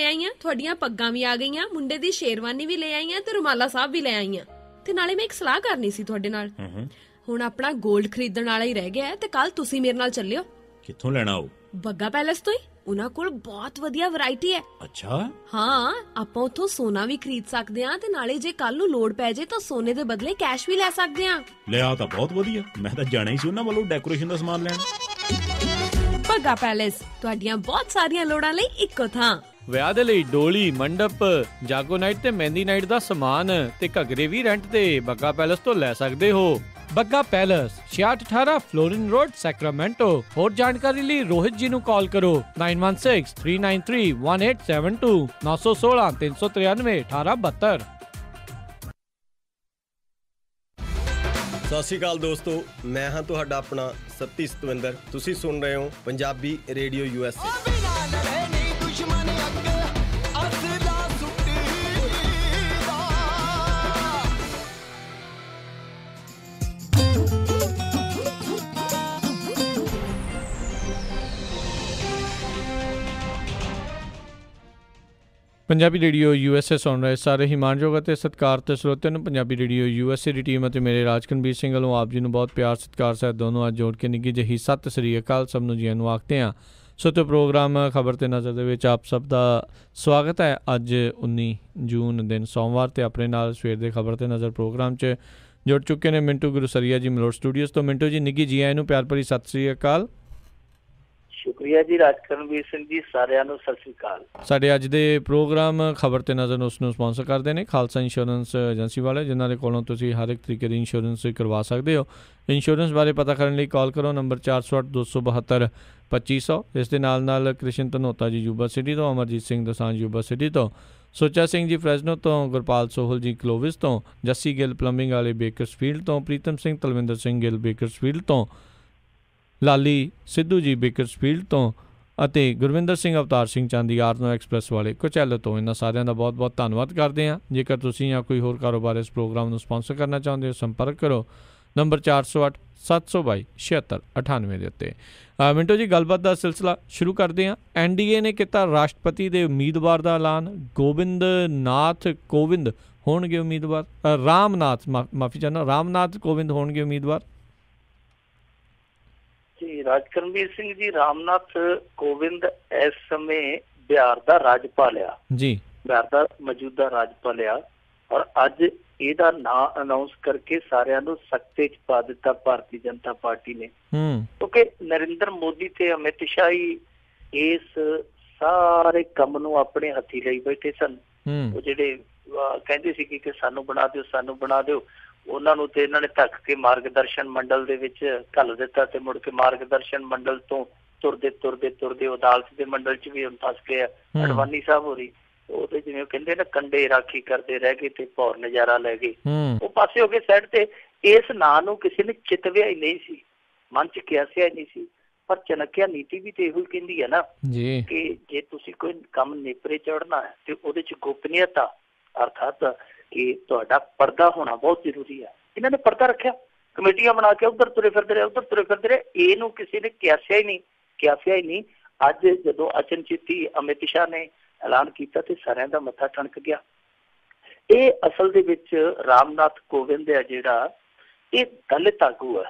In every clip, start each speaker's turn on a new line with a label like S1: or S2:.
S1: ਆਈਆਂ, ਤੁਹਾਡੀਆਂ ਪੱਗਾਂ ਵੀ ਆ ਗਈਆਂ, ਮੁੰਡੇ ਦੀ ਸ਼ੇਰਵਾਨੀ ਵੀ ਲੈ ਆਈਆਂ ਤੇ ਰੁਮਾਲਾ ਸਾਹਿਬ ਵੀ ਲੈ ਆਈਆਂ। ਤੇ ਨਾਲੇ ਮੈਂ ਇੱਕ ਸਲਾਹ ਕਰਨੀ ਸੀ ਤੁਹਾਡੇ ਨਾਲ। ਹੁਣ ਆਪਣਾ 골ਡ ਖਰੀਦਣ ਵਾਲਾ ਹੀ ਰਹਿ ਗਿਆ ਤੇ ਕੱਲ ਤੁਸੀਂ ਮੇਰੇ ਨਾਲ ਚੱਲਿਓ।
S2: ਕਿੱਥੋਂ ਲੈਣਾ ਉਹ?
S1: ਬੱਗਾ ਪੈਲੇਸ ਤੋਂ ਹੀ। ਉਹਨਾਂ ਕੋਲ ਬਹੁਤ ਵਧੀਆ ਵੈਰਾਈਟੀ ਹੈ।
S2: ਅੱਛਾ।
S1: ਹਾਂ, ਆਪਾਂ ਉੱਥੋਂ ਸੋਨਾ ਵੀ ਖਰੀਦ ਸਕਦੇ ਆ ਤੇ ਨਾਲੇ ਜੇ ਕੱਲ ਨੂੰ ਲੋੜ ਪੈ ਜੇ ਤਾਂ ਸੋਨੇ ਦੇ ਬਦਲੇ ਕੈਸ਼ ਵੀ ਲੈ ਸਕਦੇ ਆ।
S2: ਲਿਆ ਤਾਂ ਬਹੁਤ ਵਧੀਆ, ਮੈਂ ਤਾਂ ਜਾਣਾ ਹੀ ਸੀ ਉਹਨਾਂ ਵੱਲੋਂ ਡੈਕੋਰੇਸ਼ਨ ਦਾ ਸਮਾਨ ਲੈਣ।
S1: ਬੱਗਾ ਪੈਲੇਸ, ਤੁਹਾਡੀਆਂ ਬਹੁਤ ਸਾਰੀਆਂ ਲੋੜਾਂ ਲਈ ਇੱਕੋ ਥਾਂ।
S3: ਵਿਆਹ ਦੇ ਲਈ ਡੋਲੀ, ਮੰਡਪ, ਜਾਗੋ ਨਾਈਟ ਤੇ ਮਹਿੰਦੀ ਨਾਈਟ ਦਾ ਸਮਾਨ ਤੇ ਘੱਗਰੇ ਵੀ ਰੈਂਟ ਤੇ ਬੱਗਾ ਪੈਲੇਸ ਤੋਂ ਲੈ ਸਕਦੇ ਹੋ। Bagga palace 6618 Florin Road, Sacramento. ਹੋਰ ਜਾਣਕਾਰੀ ਲਈ ਰੋਹਿਤ ਜੀ ਨੂੰ ਕਾਲ ਕਰੋ 9163931872 916 393 1872।
S4: ਸਤਿ ਸ਼੍ਰੀ ਅਕਾਲ ਦੋਸਤੋ, ਮੈਂ ਹਾਂ ਤੁਹਾਡਾ ਆਪਣਾ ਸਤੀ ਸਤਵਿੰਦਰ। ਤੁਸੀਂ ਸੁਣ ਰਹੇ ਹੋ Punjabi radio USA।
S3: Punjabi radio USA ਸੁਣ ਰਹੇ ਸਾਰੇ ਹੀ ਮਾਣਯੋਗ ਅਤੇ ਸਤਿਕਾਰਤ ਸਰੋਤਿਆਂ ਨੂੰ ਪੰਜਾਬੀ ਰੇਡੀਓ USA ਦੀ ਟੀਮ ਅਤੇ ਮੇਰੇ ਰਾਜਕਨਵੀਰ ਸਿੰਘ ਵੱਲੋਂ ਆਪ ਜੀ ਨੂੰ ਬਹੁਤ ਪਿਆਰ ਸਤਿਕਾਰ ਸਹਿਤ ਦੋਨੋਂ ਅੱਜ ਜੋੜ ਕੇ ਨਿੱਘੀ ਜਿਹੀ ਸਤਿ ਸ੍ਰੀ ਅਕਾਲ ਸਭ ਨੂੰ ਜੀ ਨੂੰ ਆਖਦੇ ਹਾਂ। ਸੋ ਤੇ ਪ੍ਰੋਗਰਾਮ ਖਬਰ ਤੇ ਨਜ਼ਰ ਦੇ ਵਿੱਚ ਆਪ ਸਭ ਦਾ ਸਵਾਗਤ ਹੈ। ਅੱਜ 19 ਜੂਨ ਦਿਨ ਸੋਮਵਾਰ ਤੇ ਆਪਣੇ ਨਾਲ ਸਵੇਰ ਦੇ ਖਬਰ ਤੇ ਨਜ਼ਰ ਪ੍ਰੋਗਰਾਮ 'ਚ ਜੁੜ ਚੁੱਕੇ ਨੇ ਮਿੰਟੂ ਗੁਰਸਰੀਆ ਜੀ ਮਲੋਟ ਸਟੂਡੀਓਜ਼ ਤੋਂ। ਮਿੰਟੂ ਜੀ ਨਿੱਘੀ ਜੀ ਨੂੰ ਪਿਆਰ ਭਰੀ ਸਤਿ ਸ੍ਰੀ ਅਕਾਲ।
S5: ਸ਼ੁਕਰੀਆ ਜੀ ਰਾਜਕਰਨਵੀਰ ਸਿੰਘ ਜੀ, ਸਾਰਿਆਂ ਨੂੰ ਸਤਿ ਸ੍ਰੀ ਅਕਾਲ।
S3: ਸਾਡੇ ਅੱਜ ਦੇ ਪ੍ਰੋਗਰਾਮ ਖਬਰ ਤੇ ਨਜ਼ਰ ਉਸ ਨੂੰ ਸਪਾਂਸਰ ਕਰਦੇ ਨੇ ਖਾਲਸਾ ਇੰਸ਼ੋਰੈਂਸ ਏਜੰਸੀ ਵਾਲੇ, ਜਿਨ੍ਹਾਂ ਦੇ ਕੋਲੋਂ ਤੁਸੀਂ ਹਰ ਇੱਕ ਤਰੀਕੇ ਦੀ ਇੰਸ਼ੋਰੈਂਸ ਕਰਵਾ ਸਕਦੇ ਹੋ। ਇੰਸ਼ੋਰੈਂਸ ਬਾਰੇ ਪਤਾ ਕਰਨ ਲਈ ਕਾਲ ਕਰੋ ਨੰਬਰ 408 272 2500। ਇਸ ਦੇ ਨਾਲ ਕ੍ਰਿਸ਼ਨ ਧਨੋਤਾ ਜੀ ਯੂਬਾ ਸਿਟੀ ਤੋਂ, ਅਮਰਜੀਤ ਸਿੰਘ ਦਸਾਂਝ ਯੂਬਾ ਸਿਟੀ ਤੋਂ, ਸੁੱਚਾ ਸਿੰਘ ਜੀ ਫਰੈਜ਼ਨੋ ਤੋਂ, ਗੁਰਪਾਲ ਸੋਹਲ ਜੀ ਕਲੋਵਿਸ ਤੋਂ, ਜੱਸੀ ਗਿੱਲ ਪਲੰਬਿੰਗ ਵਾਲੇ ਬੇਕਰਸਫੀਲਡ ਤੋਂ, ਪ੍ਰੀਤਮ ਸਿੰਘ ਤਲਵਿੰਦਰ ਸਿੰਘ ਗਿੱਲ ਬੇਕਰਸਫੀਲਡ ਤੋਂ, ਲਾਲੀ ਸਿੱਧੂ ਜੀ ਬੇਕਰਸਫੀਲਡ ਤੋਂ ਅਤੇ ਗੁਰਵਿੰਦਰ ਸਿੰਘ ਅਵਤਾਰ ਸਿੰਘ ਚਾਂਦੀ ਆਰਨੋ ਐਕਸਪ੍ਰੈਸ ਵਾਲੇ ਕੁਚੈਲ ਤੋਂ। ਇਹਨਾਂ ਸਾਰਿਆਂ ਦਾ ਬਹੁਤ ਬਹੁਤ ਧੰਨਵਾਦ ਕਰਦੇ ਹਾਂ। ਜੇਕਰ ਤੁਸੀਂ ਜਾਂ ਕੋਈ ਹੋਰ ਕਾਰੋਬਾਰ ਇਸ ਪ੍ਰੋਗਰਾਮ ਨੂੰ ਸਪਾਂਸਰ ਕਰਨਾ ਚਾਹੁੰਦੇ ਹੋ, ਸੰਪਰਕ ਕਰੋ ਨੰਬਰ 408 722 7698 ਦੇ ਉੱਤੇ। ਮਿੰਟੋ ਜੀ, ਗੱਲਬਾਤ ਦਾ ਸਿਲਸਿਲਾ ਸ਼ੁਰੂ ਕਰਦੇ ਹਾਂ। NDA ਨੇ ਕੀਤਾ ਰਾਸ਼ਟਰਪਤੀ ਦੇ ਉਮੀਦਵਾਰ ਦਾ ਐਲਾਨ। ਗੋਬਿੰਦ ਨਾਥ ਕੋਵਿੰਦ ਹੋਣਗੇ ਉਮੀਦਵਾਰ। ਮਾਫੀ ਚਾਹੁੰਦਾ, ਰਾਮਨਾਥ ਕੋਵਿੰਦ ਹੋਣਗੇ ਉਮੀਦਵਾਰ।
S5: ਜੀ ਰਾਜਕਰਨਵੀਰ ਸਿੰਘ ਜੀ, ਰਾਮਨਾਥ ਕੋਵਿੰਦ ਇਸ ਸਮੇਂ ਬਿਹਾਰ ਦਾ ਰਾਜਪਾਲ ਆ ਜੀ, ਬਿਹਾਰ ਦਾ ਮੌਜੂਦਾ ਰਾਜਪਾਲ ਆ। ਔਰ ਅੱਜ ਇਹਦਾ ਨਾਂ ਅਨਾਉਂਸ ਕਰਕੇ ਸਾਰਿਆਂ ਨੂੰ ਸਖਤੇ 'ਚ ਪਾ ਦਿੱਤਾ ਭਾਰਤੀ ਜਨਤਾ ਪਾਰਟੀ ਨੇ, ਕਿਉਂਕਿ ਨਰਿੰਦਰ ਮੋਦੀ ਤੇ ਅਮਿਤ ਸ਼ਾਹ ਹੀ ਇਸ ਸਾਰੇ ਕੰਮ ਨੂੰ ਆਪਣੇ ਹੱਥੀ ਲਈ ਬੈਠੇ ਸਨ। ਉਹ ਜਿਹੜੇ ਕਹਿੰਦੇ ਸੀ ਕਿ ਸਾਨੂੰ ਬਣਾ ਦਿਓ, ਸਾਨੂੰ ਬਣਾ ਦਿਓ, ਉਹਨਾਂ ਨੂੰ ਤੇ ਇਹਨਾਂ ਨੇ ਧੱਕ ਕੇ ਮਾਰਗਦਰਸ਼ਨ ਮੰਡਲ ਦੇ ਵਿੱਚ ਘੱਲ ਦਿੱਤਾ ਤੇ ਮੁੜ ਕੇ ਮਾਰਗਦਰਸ਼ਨ ਮੰਡਲ ਤੋਂ ਤੁਰਦੇ ਅਦਾਲਤ ਦੇ ਮੰਡਲ 'ਚ ਵੀ ਹੁਣ ਫਸ ਗਏ ਆ। ਅਡਵਾਨੀ ਸਾਹਿਬ ਹੋਰੀ ਉਹ ਤੇ ਜਿਵੇਂ ਕਹਿੰਦੇ ਨਾ ਕੰਡੇ ਰਾਖੀ ਕਰਦੇ ਰਹਿ ਗਏ ਤੇ ਭੌਰ ਨਜ਼ਾਰਾ ਲੈ ਗਏ, ਉਹ ਪਾਸੇ ਹੋ ਗਏ ਸਾਈਡ ਤੇ। ਇਸ ਨਾਂ ਨੂੰ ਕਿਸੇ ਨੇ ਚਿਤਵਿਆ ਹੀ ਨਹੀਂ ਸੀ, ਮਨ 'ਚ ਕਿਆਸਿਆ ਹੀ ਨਹੀਂ ਸੀ। ਪਰ ਚਨਕਿਆ ਨੀਤੀ ਵੀ ਤੇ ਇਹੋ ਹੀ ਕਹਿੰਦੀ ਹੈ ਨਾ ਕਿ ਜੇ ਤੁਸੀਂ ਕੋਈ ਕੰਮ ਨੇਪਰੇ ਚੜ੍ਹਨਾ ਹੈ ਤੇ ਉਹਦੇ 'ਚ ਗੋਪਨੀਯਤਾ ਅਰਥਾਤ ਕਿ ਤੁਹਾਡਾ ਪਰਦਾ ਹੋਣਾ ਬਹੁਤ ਜ਼ਰੂਰੀ ਹੈ। ਇਹਨਾਂ ਨੇ ਪਰਦਾ ਰੱਖਿਆ, ਕਮੇਟੀਆਂ ਬਣਾ ਕੇ ਉੱਧਰ ਤੁਰੇ ਫਿਰਦੇ ਰਹੇ। ਇਹਨੂੰ ਕਿਸੇ ਨੇ ਕਿਆਸਿਆ ਹੀ ਨਹੀਂ। ਅੱਜ ਜਦੋਂ ਅਚਨਚੇਤੀ ਅਮਿਤ ਸ਼ਾਹ ਨੇ ਐਲਾਨ ਕੀਤਾ ਤੇ ਸਾਰਿਆਂ ਦਾ ਮੱਥਾ ਠਣਕ ਗਿਆ। ਇਹ ਅਸਲ ਦੇ ਵਿੱਚ ਰਾਮਨਾਥ ਕੋਵਿੰਦ ਹੈ ਜਿਹੜਾ, ਇਹ ਦਲਿਤ ਆਗੂ ਹੈ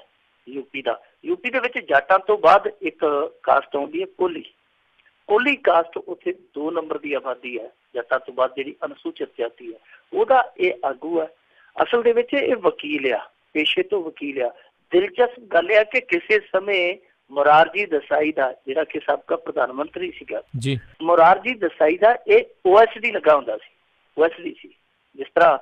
S5: ਯੂਪੀ ਦਾ। ਯੂਪੀ ਦੇ ਵਿੱਚ ਜਾਟਾਂ ਤੋਂ ਬਾਅਦ ਇੱਕ ਕਾਸਟ ਆਉਂਦੀ ਹੈ ਕੋਲੀ ਕਾਸਟ। ਉੱਥੇ 2 ਨੰਬਰ ਦੀ ਆਬਾਦੀ ਹੈ ਜੱਟਾਂ ਤੋਂ ਬਾਅਦ, ਜਿਹੜੀ ਅਨੁਸੂਚਿਤ ਜਾਤੀ ਹੈ, ਉਹਦਾ ਇਹ ਆਗੂ ਹੈ। ਅਸਲ ਦੇ ਵਿੱਚ ਇਹ ਵਕੀਲ ਆ, ਪੇਸ਼ੇ ਤੋਂ ਵਕੀਲ ਆ। ਦਿਲਚਸਪ ਗੱਲ ਇਹ ਕਿ ਕਿਸੇ ਸਮੇਂ ਮੁਰਾਰਜੀ ਦੇਸਾਈ ਦਾ, ਜਿਹੜਾ ਕਿ ਸਾਬਕਾ ਪ੍ਰਧਾਨ ਮੰਤਰੀ ਸੀਗਾ ਜੀ, ਮੁਰਾਰਜੀ ਦੇਸਾਈ ਦਾ ਇਹ OSD ਲੱਗਾ ਹੁੰਦਾ ਸੀ। OSD ਸੀ, ਜਿਸ ਤਰ੍ਹਾਂ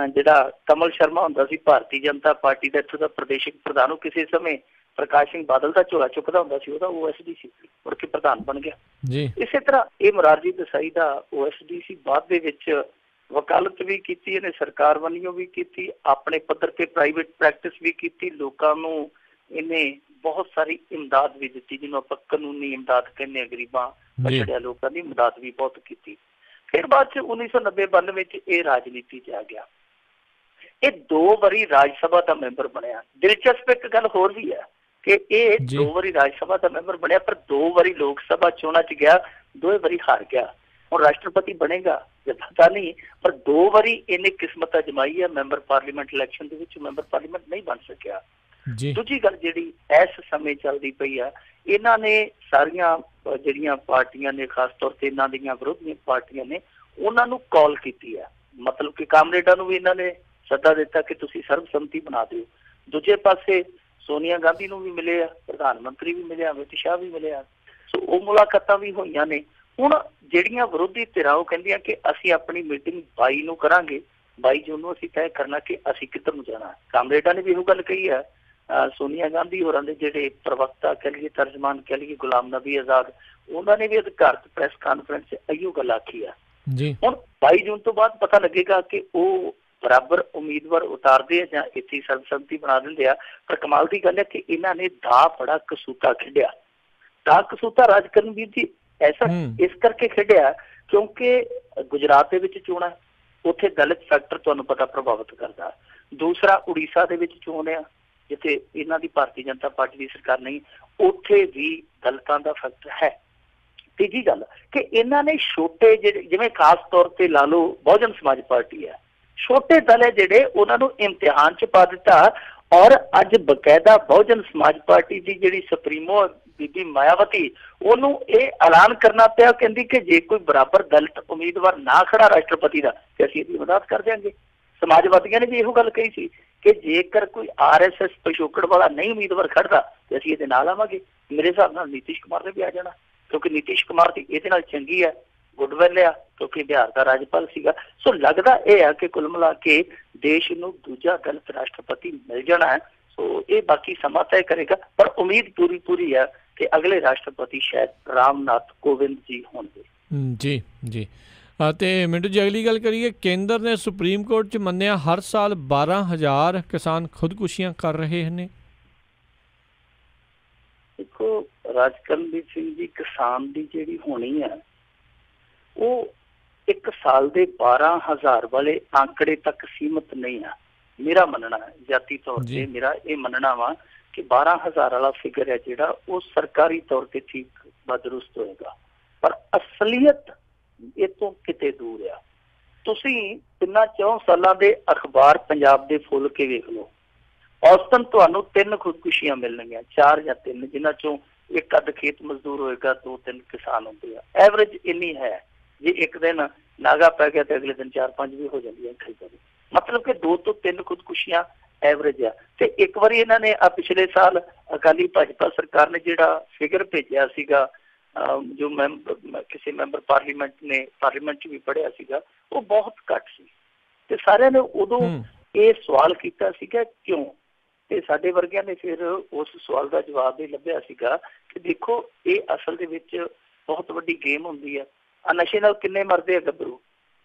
S5: ਜਿਹੜਾ ਕਮਲ ਸ਼ਰਮਾ ਹੁੰਦਾ ਸੀ ਭਾਰਤੀ ਜਨਤਾ ਪਾਰਟੀ ਦਾ ਇੱਥੋਂ ਦਾ ਪ੍ਰਦੇਸ਼ਕ ਪ੍ਰਧਾਨ, ਉਹ ਕਿਸੇ ਸਮੇਂ ਪ੍ਰਕਾਸ਼ ਸਿੰਘ ਬਾਦਲ ਦਾ ਝੋਲਾ ਚੁੱਕਦਾ ਹੁੰਦਾ ਸੀ, ਉਹਦਾ OSD ਸੀ, ਮੁੜ ਕੇ ਪ੍ਰਧਾਨ ਬਣ ਗਿਆ ਜੀ। ਇਸੇ ਤਰ੍ਹਾਂ ਇਹ ਮੁਰਾਰਜੀ ਦੇਸਾਈ ਦਾ OSD ਸੀ। ਬਾਅਦ ਦੇ ਵਿੱਚ ਵਕਾਲਤ ਵੀ ਕੀਤੀ ਇਹਨੇ, ਸਰਕਾਰ ਵੱਲੋਂ ਵੀ ਕੀਤੀ, ਆਪਣੇ ਪੱਧਰ ਤੇ ਪ੍ਰਾਈਵੇਟ ਪ੍ਰੈਕਟਿਸ ਵੀ ਕੀਤੀ। ਲੋਕਾਂ ਨੂੰ ਇਹਨੇ ਬਹੁਤ ਸਾਰੀ ਇਮਦਾਦ ਵੀ ਦਿੱਤੀ, ਜਿਹਨੂੰ ਆਪਾਂ ਕਾਨੂੰਨੀ ਇਮਦਾਦ ਕਹਿੰਦੇ ਹਾਂ, ਗਰੀਬਾਂ ਪਛੜਿਆ ਲੋਕਾਂ ਦੀ ਇਮਦਾਦ ਵੀ ਬਹੁਤ ਕੀਤੀ। ਫਿਰ ਬਾਅਦ 'ਚ 1990-92 ਵਿੱਚ ਇਹ ਰਾਜਨੀਤੀ 'ਚ ਆ ਗਿਆ। ਇਹ 2 ਵਾਰੀ ਰਾਜ ਸਭਾ ਦਾ ਮੈਂਬਰ ਬਣਿਆ। ਦਿਲਚਸਪ ਇੱਕ ਗੱਲ ਹੋਰ ਵੀ ਹੈ ਕਿ ਇਹ 2 ਵਾਰੀ ਰਾਜ ਸਭਾ ਦਾ ਮੈਂਬਰ ਬਣਿਆ, ਪਰ 2 ਵਾਰੀ ਲੋਕ ਸਭਾ ਚੋਣਾਂ 'ਚ ਗਿਆ, 2 ਵਾਰੀ ਹਾਰ ਗਿਆ। ਹੁਣ ਰਾਸ਼ਟਰਪਤੀ ਬਣੇਗਾ ਜਾਂ ਪਤਾ ਨਹੀਂ, ਪਰ 2 ਵਾਰੀ ਇਹਨੇ ਕਿਸਮਤ ਅਜਮਾਈ ਹੈ। ਮੈਂਬਰ ਪਾਰਲੀਮੈਂਟ ਇਲੈਕਸ਼ਨ ਦੇ ਵਿੱਚ ਮੈਂਬਰ ਪਾਰਲੀਮੈਂਟ ਨਹੀਂ ਬਣ ਸਕਿਆ। ਦੂਜੀ ਗੱਲ ਜਿਹੜੀ ਇਸ ਸਮੇਂ ਚੱਲਦੀ ਪਈ ਆ, ਇਹਨਾਂ ਨੇ ਸਾਰੀਆਂ ਜਿਹੜੀਆਂ ਪਾਰਟੀਆਂ ਨੇ, ਖਾਸ ਤੌਰ ਤੇ ਇਹਨਾਂ ਦੀਆਂ ਵਿਰੋਧੀ ਪਾਰਟੀਆਂ ਨੇ, ਉਹਨਾਂ ਨੂੰ ਕਾਲ ਕੀਤੀ ਹੈ। ਮਤਲਬ ਕਿ ਕਾਮਰੇਡਾਂ ਨੂੰ ਵੀ ਇਹਨਾਂ ਨੇ ਸੱਦਾ ਦਿੱਤਾ ਕਿ ਤੁਸੀਂ ਸਰਬਸੰਮਤੀ ਬਣਾ ਦਿਓ। ਦੂਜੇ ਪਾਸੇ ਸੋਨੀਆ ਗਾਂਧੀ ਨੂੰ ਵੀ ਮਿਲੇ ਆ, ਪ੍ਰਧਾਨ ਮੰਤਰੀ ਵੀ ਮਿਲਿਆ, ਅਮਿਤ ਸ਼ਾਹ ਵੀ ਮਿਲਿਆ, ਸੋ ਉਹ ਮੁਲਾਕਾਤਾਂ ਵੀ ਹੋਈਆਂ ਨੇ। ਹੁਣ ਜਿਹੜੀਆਂ ਵਿਰੋਧੀ ਧਿਰਾਂ ਉਹ ਕਹਿੰਦੀਆਂ ਕਿ ਅਸੀਂ ਆਪਣੀ ਮੀਟਿੰਗ 22 ਨੂੰ ਕਰਾਂਗੇ, 22 ਜੂਨ ਨੂੰ ਅਸੀਂ ਤੈਅ ਕਰਨਾ ਕਿ ਅਸੀਂ ਕਿੱਧਰ ਨੂੰ ਜਾਣਾ। ਕਾਮਰੇਡਾਂ ਨੇ ਵੀ ਇਹੋ ਗੱਲ ਕਹੀ ਹੈ। ਸੋਨੀਆ ਗਾਂਧੀ ਹੋਰਾਂ ਦੇ ਜਿਹੜੇ ਪ੍ਰਵਕਤਾ ਕਹਿ ਲਈਏ, ਤਰਜਮਾਨ ਕਹਿ ਲਈਏ, ਗੁਲਾਮ ਨਬੀ ਆਜ਼ਾਦ, ਉਹਨਾਂ ਨੇ ਵੀ ਅਧਿਕਾਰਤ ਪ੍ਰੈਸ ਕਾਨਫਰੰਸ 'ਚ ਇਹੋ ਗੱਲ ਆਖੀ ਆ। ਹੁਣ 22 ਜੂਨ ਤੋਂ ਬਾਅਦ ਪਤਾ ਲੱਗੇਗਾ ਕਿ ਉਹ ਬਰਾਬਰ ਉਮੀਦਵਾਰ ਉਤਾਰਦੇ ਆ ਜਾਂ ਇੱਥੇ ਸਰਬਸੰਮਤੀ ਬਣਾ ਦਿੰਦੇ ਆ। ਪਰ ਕਮਾਲ ਦੀ ਗੱਲ ਹੈ ਕਿ ਇਹਨਾਂ ਨੇ ਦਾ ਬੜਾ ਕਸੂਤਾ ਖੇਡਿਆ। ਦਾ ਕਸੂਤਾ ਰਾਜਕਰਨਵੀਰ ਜੀ ਐਸਾ ਇਸ ਕਰਕੇ ਖੇਡਿਆ ਕਿਉਂਕਿ ਗੁਜਰਾਤ ਦੇ ਵਿੱਚ ਚੋਣ ਹੈ, ਉੱਥੇ ਦਲਿਤ ਫੈਕਟਰ ਤੁਹਾਨੂੰ ਪਤਾ ਪ੍ਰਭਾਵਿਤ ਕਰਦਾ। ਦੂਸਰਾ ਉੜੀਸਾ ਦੇ ਵਿੱਚ ਚੋਣ ਆ ਜਿੱਥੇ ਇਹਨਾਂ ਦੀ ਭਾਰਤੀ ਜਨਤਾ ਪਾਰਟੀ ਦੀ ਸਰਕਾਰ ਨਹੀਂ, ਉੱਥੇ ਵੀ ਦਲਿਤਾਂ ਦਾ ਫੈਕਟਰ ਹੈ। ਤੀਜੀ ਗੱਲ ਕਿ ਇਹਨਾਂ ਨੇ ਛੋਟੇ ਜਿਹੜੇ, ਜਿਵੇਂ ਖਾਸ ਤੌਰ ਤੇ ਲਾ ਲਓ ਬਹੁਜਨ ਸਮਾਜ ਪਾਰਟੀ ਹੈ, ਛੋਟੇ ਦਲ ਹੈ ਜਿਹੜੇ ਉਹਨਾਂ ਨੂੰ ਇਮਤਿਹਾਨ 'ਚ ਪਾ ਦਿੱਤਾ। ਔਰ ਅੱਜ ਬਕਾਇਦਾ ਬਹੁਜਨ ਸਮਾਜ ਪਾਰਟੀ ਦੀ ਜਿਹੜੀ ਸੁਪਰੀਮੋ ਬੀਬੀ ਮਾਇਆਵਤੀ, ਉਹਨੂੰ ਇਹ ਐਲਾਨ ਕਰਨਾ ਪਿਆ, ਕਹਿੰਦੀ ਕਿ ਜੇ ਕੋਈ ਬਰਾਬਰ ਦਲਿਤ ਉਮੀਦਵਾਰ ਨਾ ਖੜਾ ਰਾਸ਼ਟਰਪਤੀ ਦਾ ਤੇ ਅਸੀਂ ਇਹਦੀ ਮਦਦ ਕਰ ਦਿਆਂਗੇ। ਸਮਾਜਵਾਦੀਆਂ ਨੇ ਵੀ ਇਹੋ ਗੱਲ ਕਹੀ ਸੀ ਕਿ ਜੇਕਰ ਕੋਈ RSS ਪਿਛੋਕੜ ਵਾਲਾ ਨਹੀਂ ਉਮੀਦਵਾਰ ਖੜਦਾ ਤੇ ਅਸੀਂ ਇਹਦੇ ਨਾਲ ਆਵਾਂਗੇ। ਮੇਰੇ ਹਿਸਾਬ ਨਾਲ ਨੀਤੀਸ਼ ਕੁਮਾਰ ਨੇ ਵੀ ਆ ਜਾਣਾ, ਕਿਉਂਕਿ ਨੀਤੀਸ਼ ਕੁਮਾਰ ਦੀ ਇਹਦੇ ਨਾਲ ਚੰਗੀ ਹੈ, ਗੁੱਡਵਿਲ ਆ, ਕਿਉਂਕਿ ਬਿਹਾਰ ਦਾ ਰਾਜਪਾਲ ਸੀਗਾ। ਸੋ ਲੱਗਦਾ ਇਹ ਆ ਕਿ ਕੁੱਲ ਮਿਲਾ ਕੇ ਦੇਸ਼ ਨੂੰ ਦੂਜਾ ਦਲਿਤ ਰਾਸ਼ਟਰਪਤੀ ਮਿਲ ਜਾਣਾ ਹੈ। ਸੋ ਇਹ ਬਾਕੀ ਸਮਾਂ ਤੈਅ ਕਰੇਗਾ, ਪਰ ਉਮੀਦ ਪੂਰੀ ਹੈ ਕਿ ਅਗਲੇ ਰਾਸ਼ਟਰਪਤੀ ਸ਼ਾਇਦ ਰਾਮਨਾਥ ਕੋਵਿੰਦ ਜੀ ਹੋਣਗੇ।
S3: ਜੀ ਜੀ। ਤੇ ਮਿੰਟੂ ਜੀ, ਅਗਲੀ ਗੱਲ ਕਰੀਏ, ਕੇਂਦਰ ਨੇ ਸੁਪਰੀਮ ਕੋਰਟ 'ਚ ਮੰਨਿਆ ਹਰ ਸਾਲ 12,000 ਕਿਸਾਨ ਖੁਦਕੁਸ਼ੀਆਂ ਕਰ ਰਹੇ ਨੇ।
S5: ਦੇਖੋ ਰਾਜਕਰਨਵੀਰ ਸਿੰਘ ਜੀ, ਕਿਸਾਨ ਦੀ ਜਿਹੜੀ ਹੋਣੀ ਹੈ ਉਹ ਇੱਕ ਸਾਲ ਦੇ 12,000 ਵਾਲੇ ਆંકੜੇ ਤੱਕ ਸੀਮਤ ਨਹੀਂ ਆ। ਮੇਰਾ ਮੰਨਣਾ ਹੈ, ਜਾਤੀ ਤੌਰ ਤੇ ਮੇਰਾ ਇਹ ਮੰਨਣਾ ਵਾ ਕਿ 12,000 ਵਾਲਾ ਫਿਗਰ ਹੈ ਜਿਹੜਾ ਉਹ ਸਰਕਾਰੀ ਤੌਰ ਤੇ ਠੀਕ ਬਦਰੁਸਤ ਹੋਏਗਾ, ਪਰ ਅਸਲੀਅਤ ਇਹ ਤੋਂ ਕਿਤੇ ਦੂਰ ਆ। ਤੁਸੀਂ 3-4 ਸਾਲਾਂ ਦੇ ਅਖਬਾਰ ਪੰਜਾਬ ਦੇ ਫੁੱਲ ਕੇ ਵੇਖ ਲਓ, ਔਸਤਨ ਤੁਹਾਨੂੰ 3 ਖੁਦਕੁਸ਼ੀਆਂ ਮਿਲਣਗੀਆਂ, 4 ਜਾਂ 3, ਜਿਨ੍ਹਾਂ ਚੋਂ ਇੱਕ ਅੱਧ ਖੇਤ ਮਜ਼ਦੂਰ ਹੋਏਗਾ, 2-3 ਕਿਸਾਨ ਹੁੰਦੇ ਆ। ਐਵਰੇਜ ਇੰਨੀ ਹੈ। ਜੇ ਇੱਕ ਦਿਨ ਨਾਗਾ ਪੈ ਗਿਆ ਤੇ ਅਗਲੇ ਦਿਨ 4-5 ਵੀ ਹੋ ਜਾਂਦੀਆਂ ਖੇਤਾਂ ਦੀ। ਮਤਲਬ ਕਿ 2 ਤੋਂ 3 ਖੁਦਕੁਸ਼ੀਆਂ ਐਵਰੇਜ ਆ। ਤੇ ਇੱਕ ਵਾਰੀ ਇਹਨਾਂ ਨੇ ਪਿਛਲੇ ਸਾਲ ਅਕਾਲੀ ਭਾਜਪਾ ਸਰਕਾਰ ਨੇ ਜਿਹੜਾ ਫਿਗਰ ਭੇਜਿਆ ਸੀਗਾ, ਜੋ ਕਿਸੇ ਮੈਂਬਰ ਪਾਰਲੀਮੈਂਟ ਨੇ ਪਾਰਲੀਮੈਂਟ 'ਚ ਵੀ ਪੜ੍ਹਿਆ ਸੀਗਾ, ਉਹ ਬਹੁਤ ਘੱਟ ਸੀ। ਤੇ ਸਾਰਿਆਂ ਨੇ ਉਦੋਂ ਇਹ ਸਵਾਲ ਕੀਤਾ ਸੀਗਾ ਕਿਉਂ, ਤੇ ਸਾਡੇ ਵਰਗਿਆਂ ਨੇ ਫਿਰ ਉਸ ਸਵਾਲ ਦਾ ਜਵਾਬ ਇਹ ਲੱਭਿਆ ਸੀਗਾ ਕਿ ਦੇਖੋ ਇਹ ਅਸਲ ਦੇ ਵਿੱਚ ਬਹੁਤ ਵੱਡੀ ਗੇਮ ਹੁੰਦੀ ਹੈ। ਨਸ਼ੇ ਨਾਲ ਕਿੰਨੇ ਮਰਦੇ ਆ ਗੱਭਰੂ,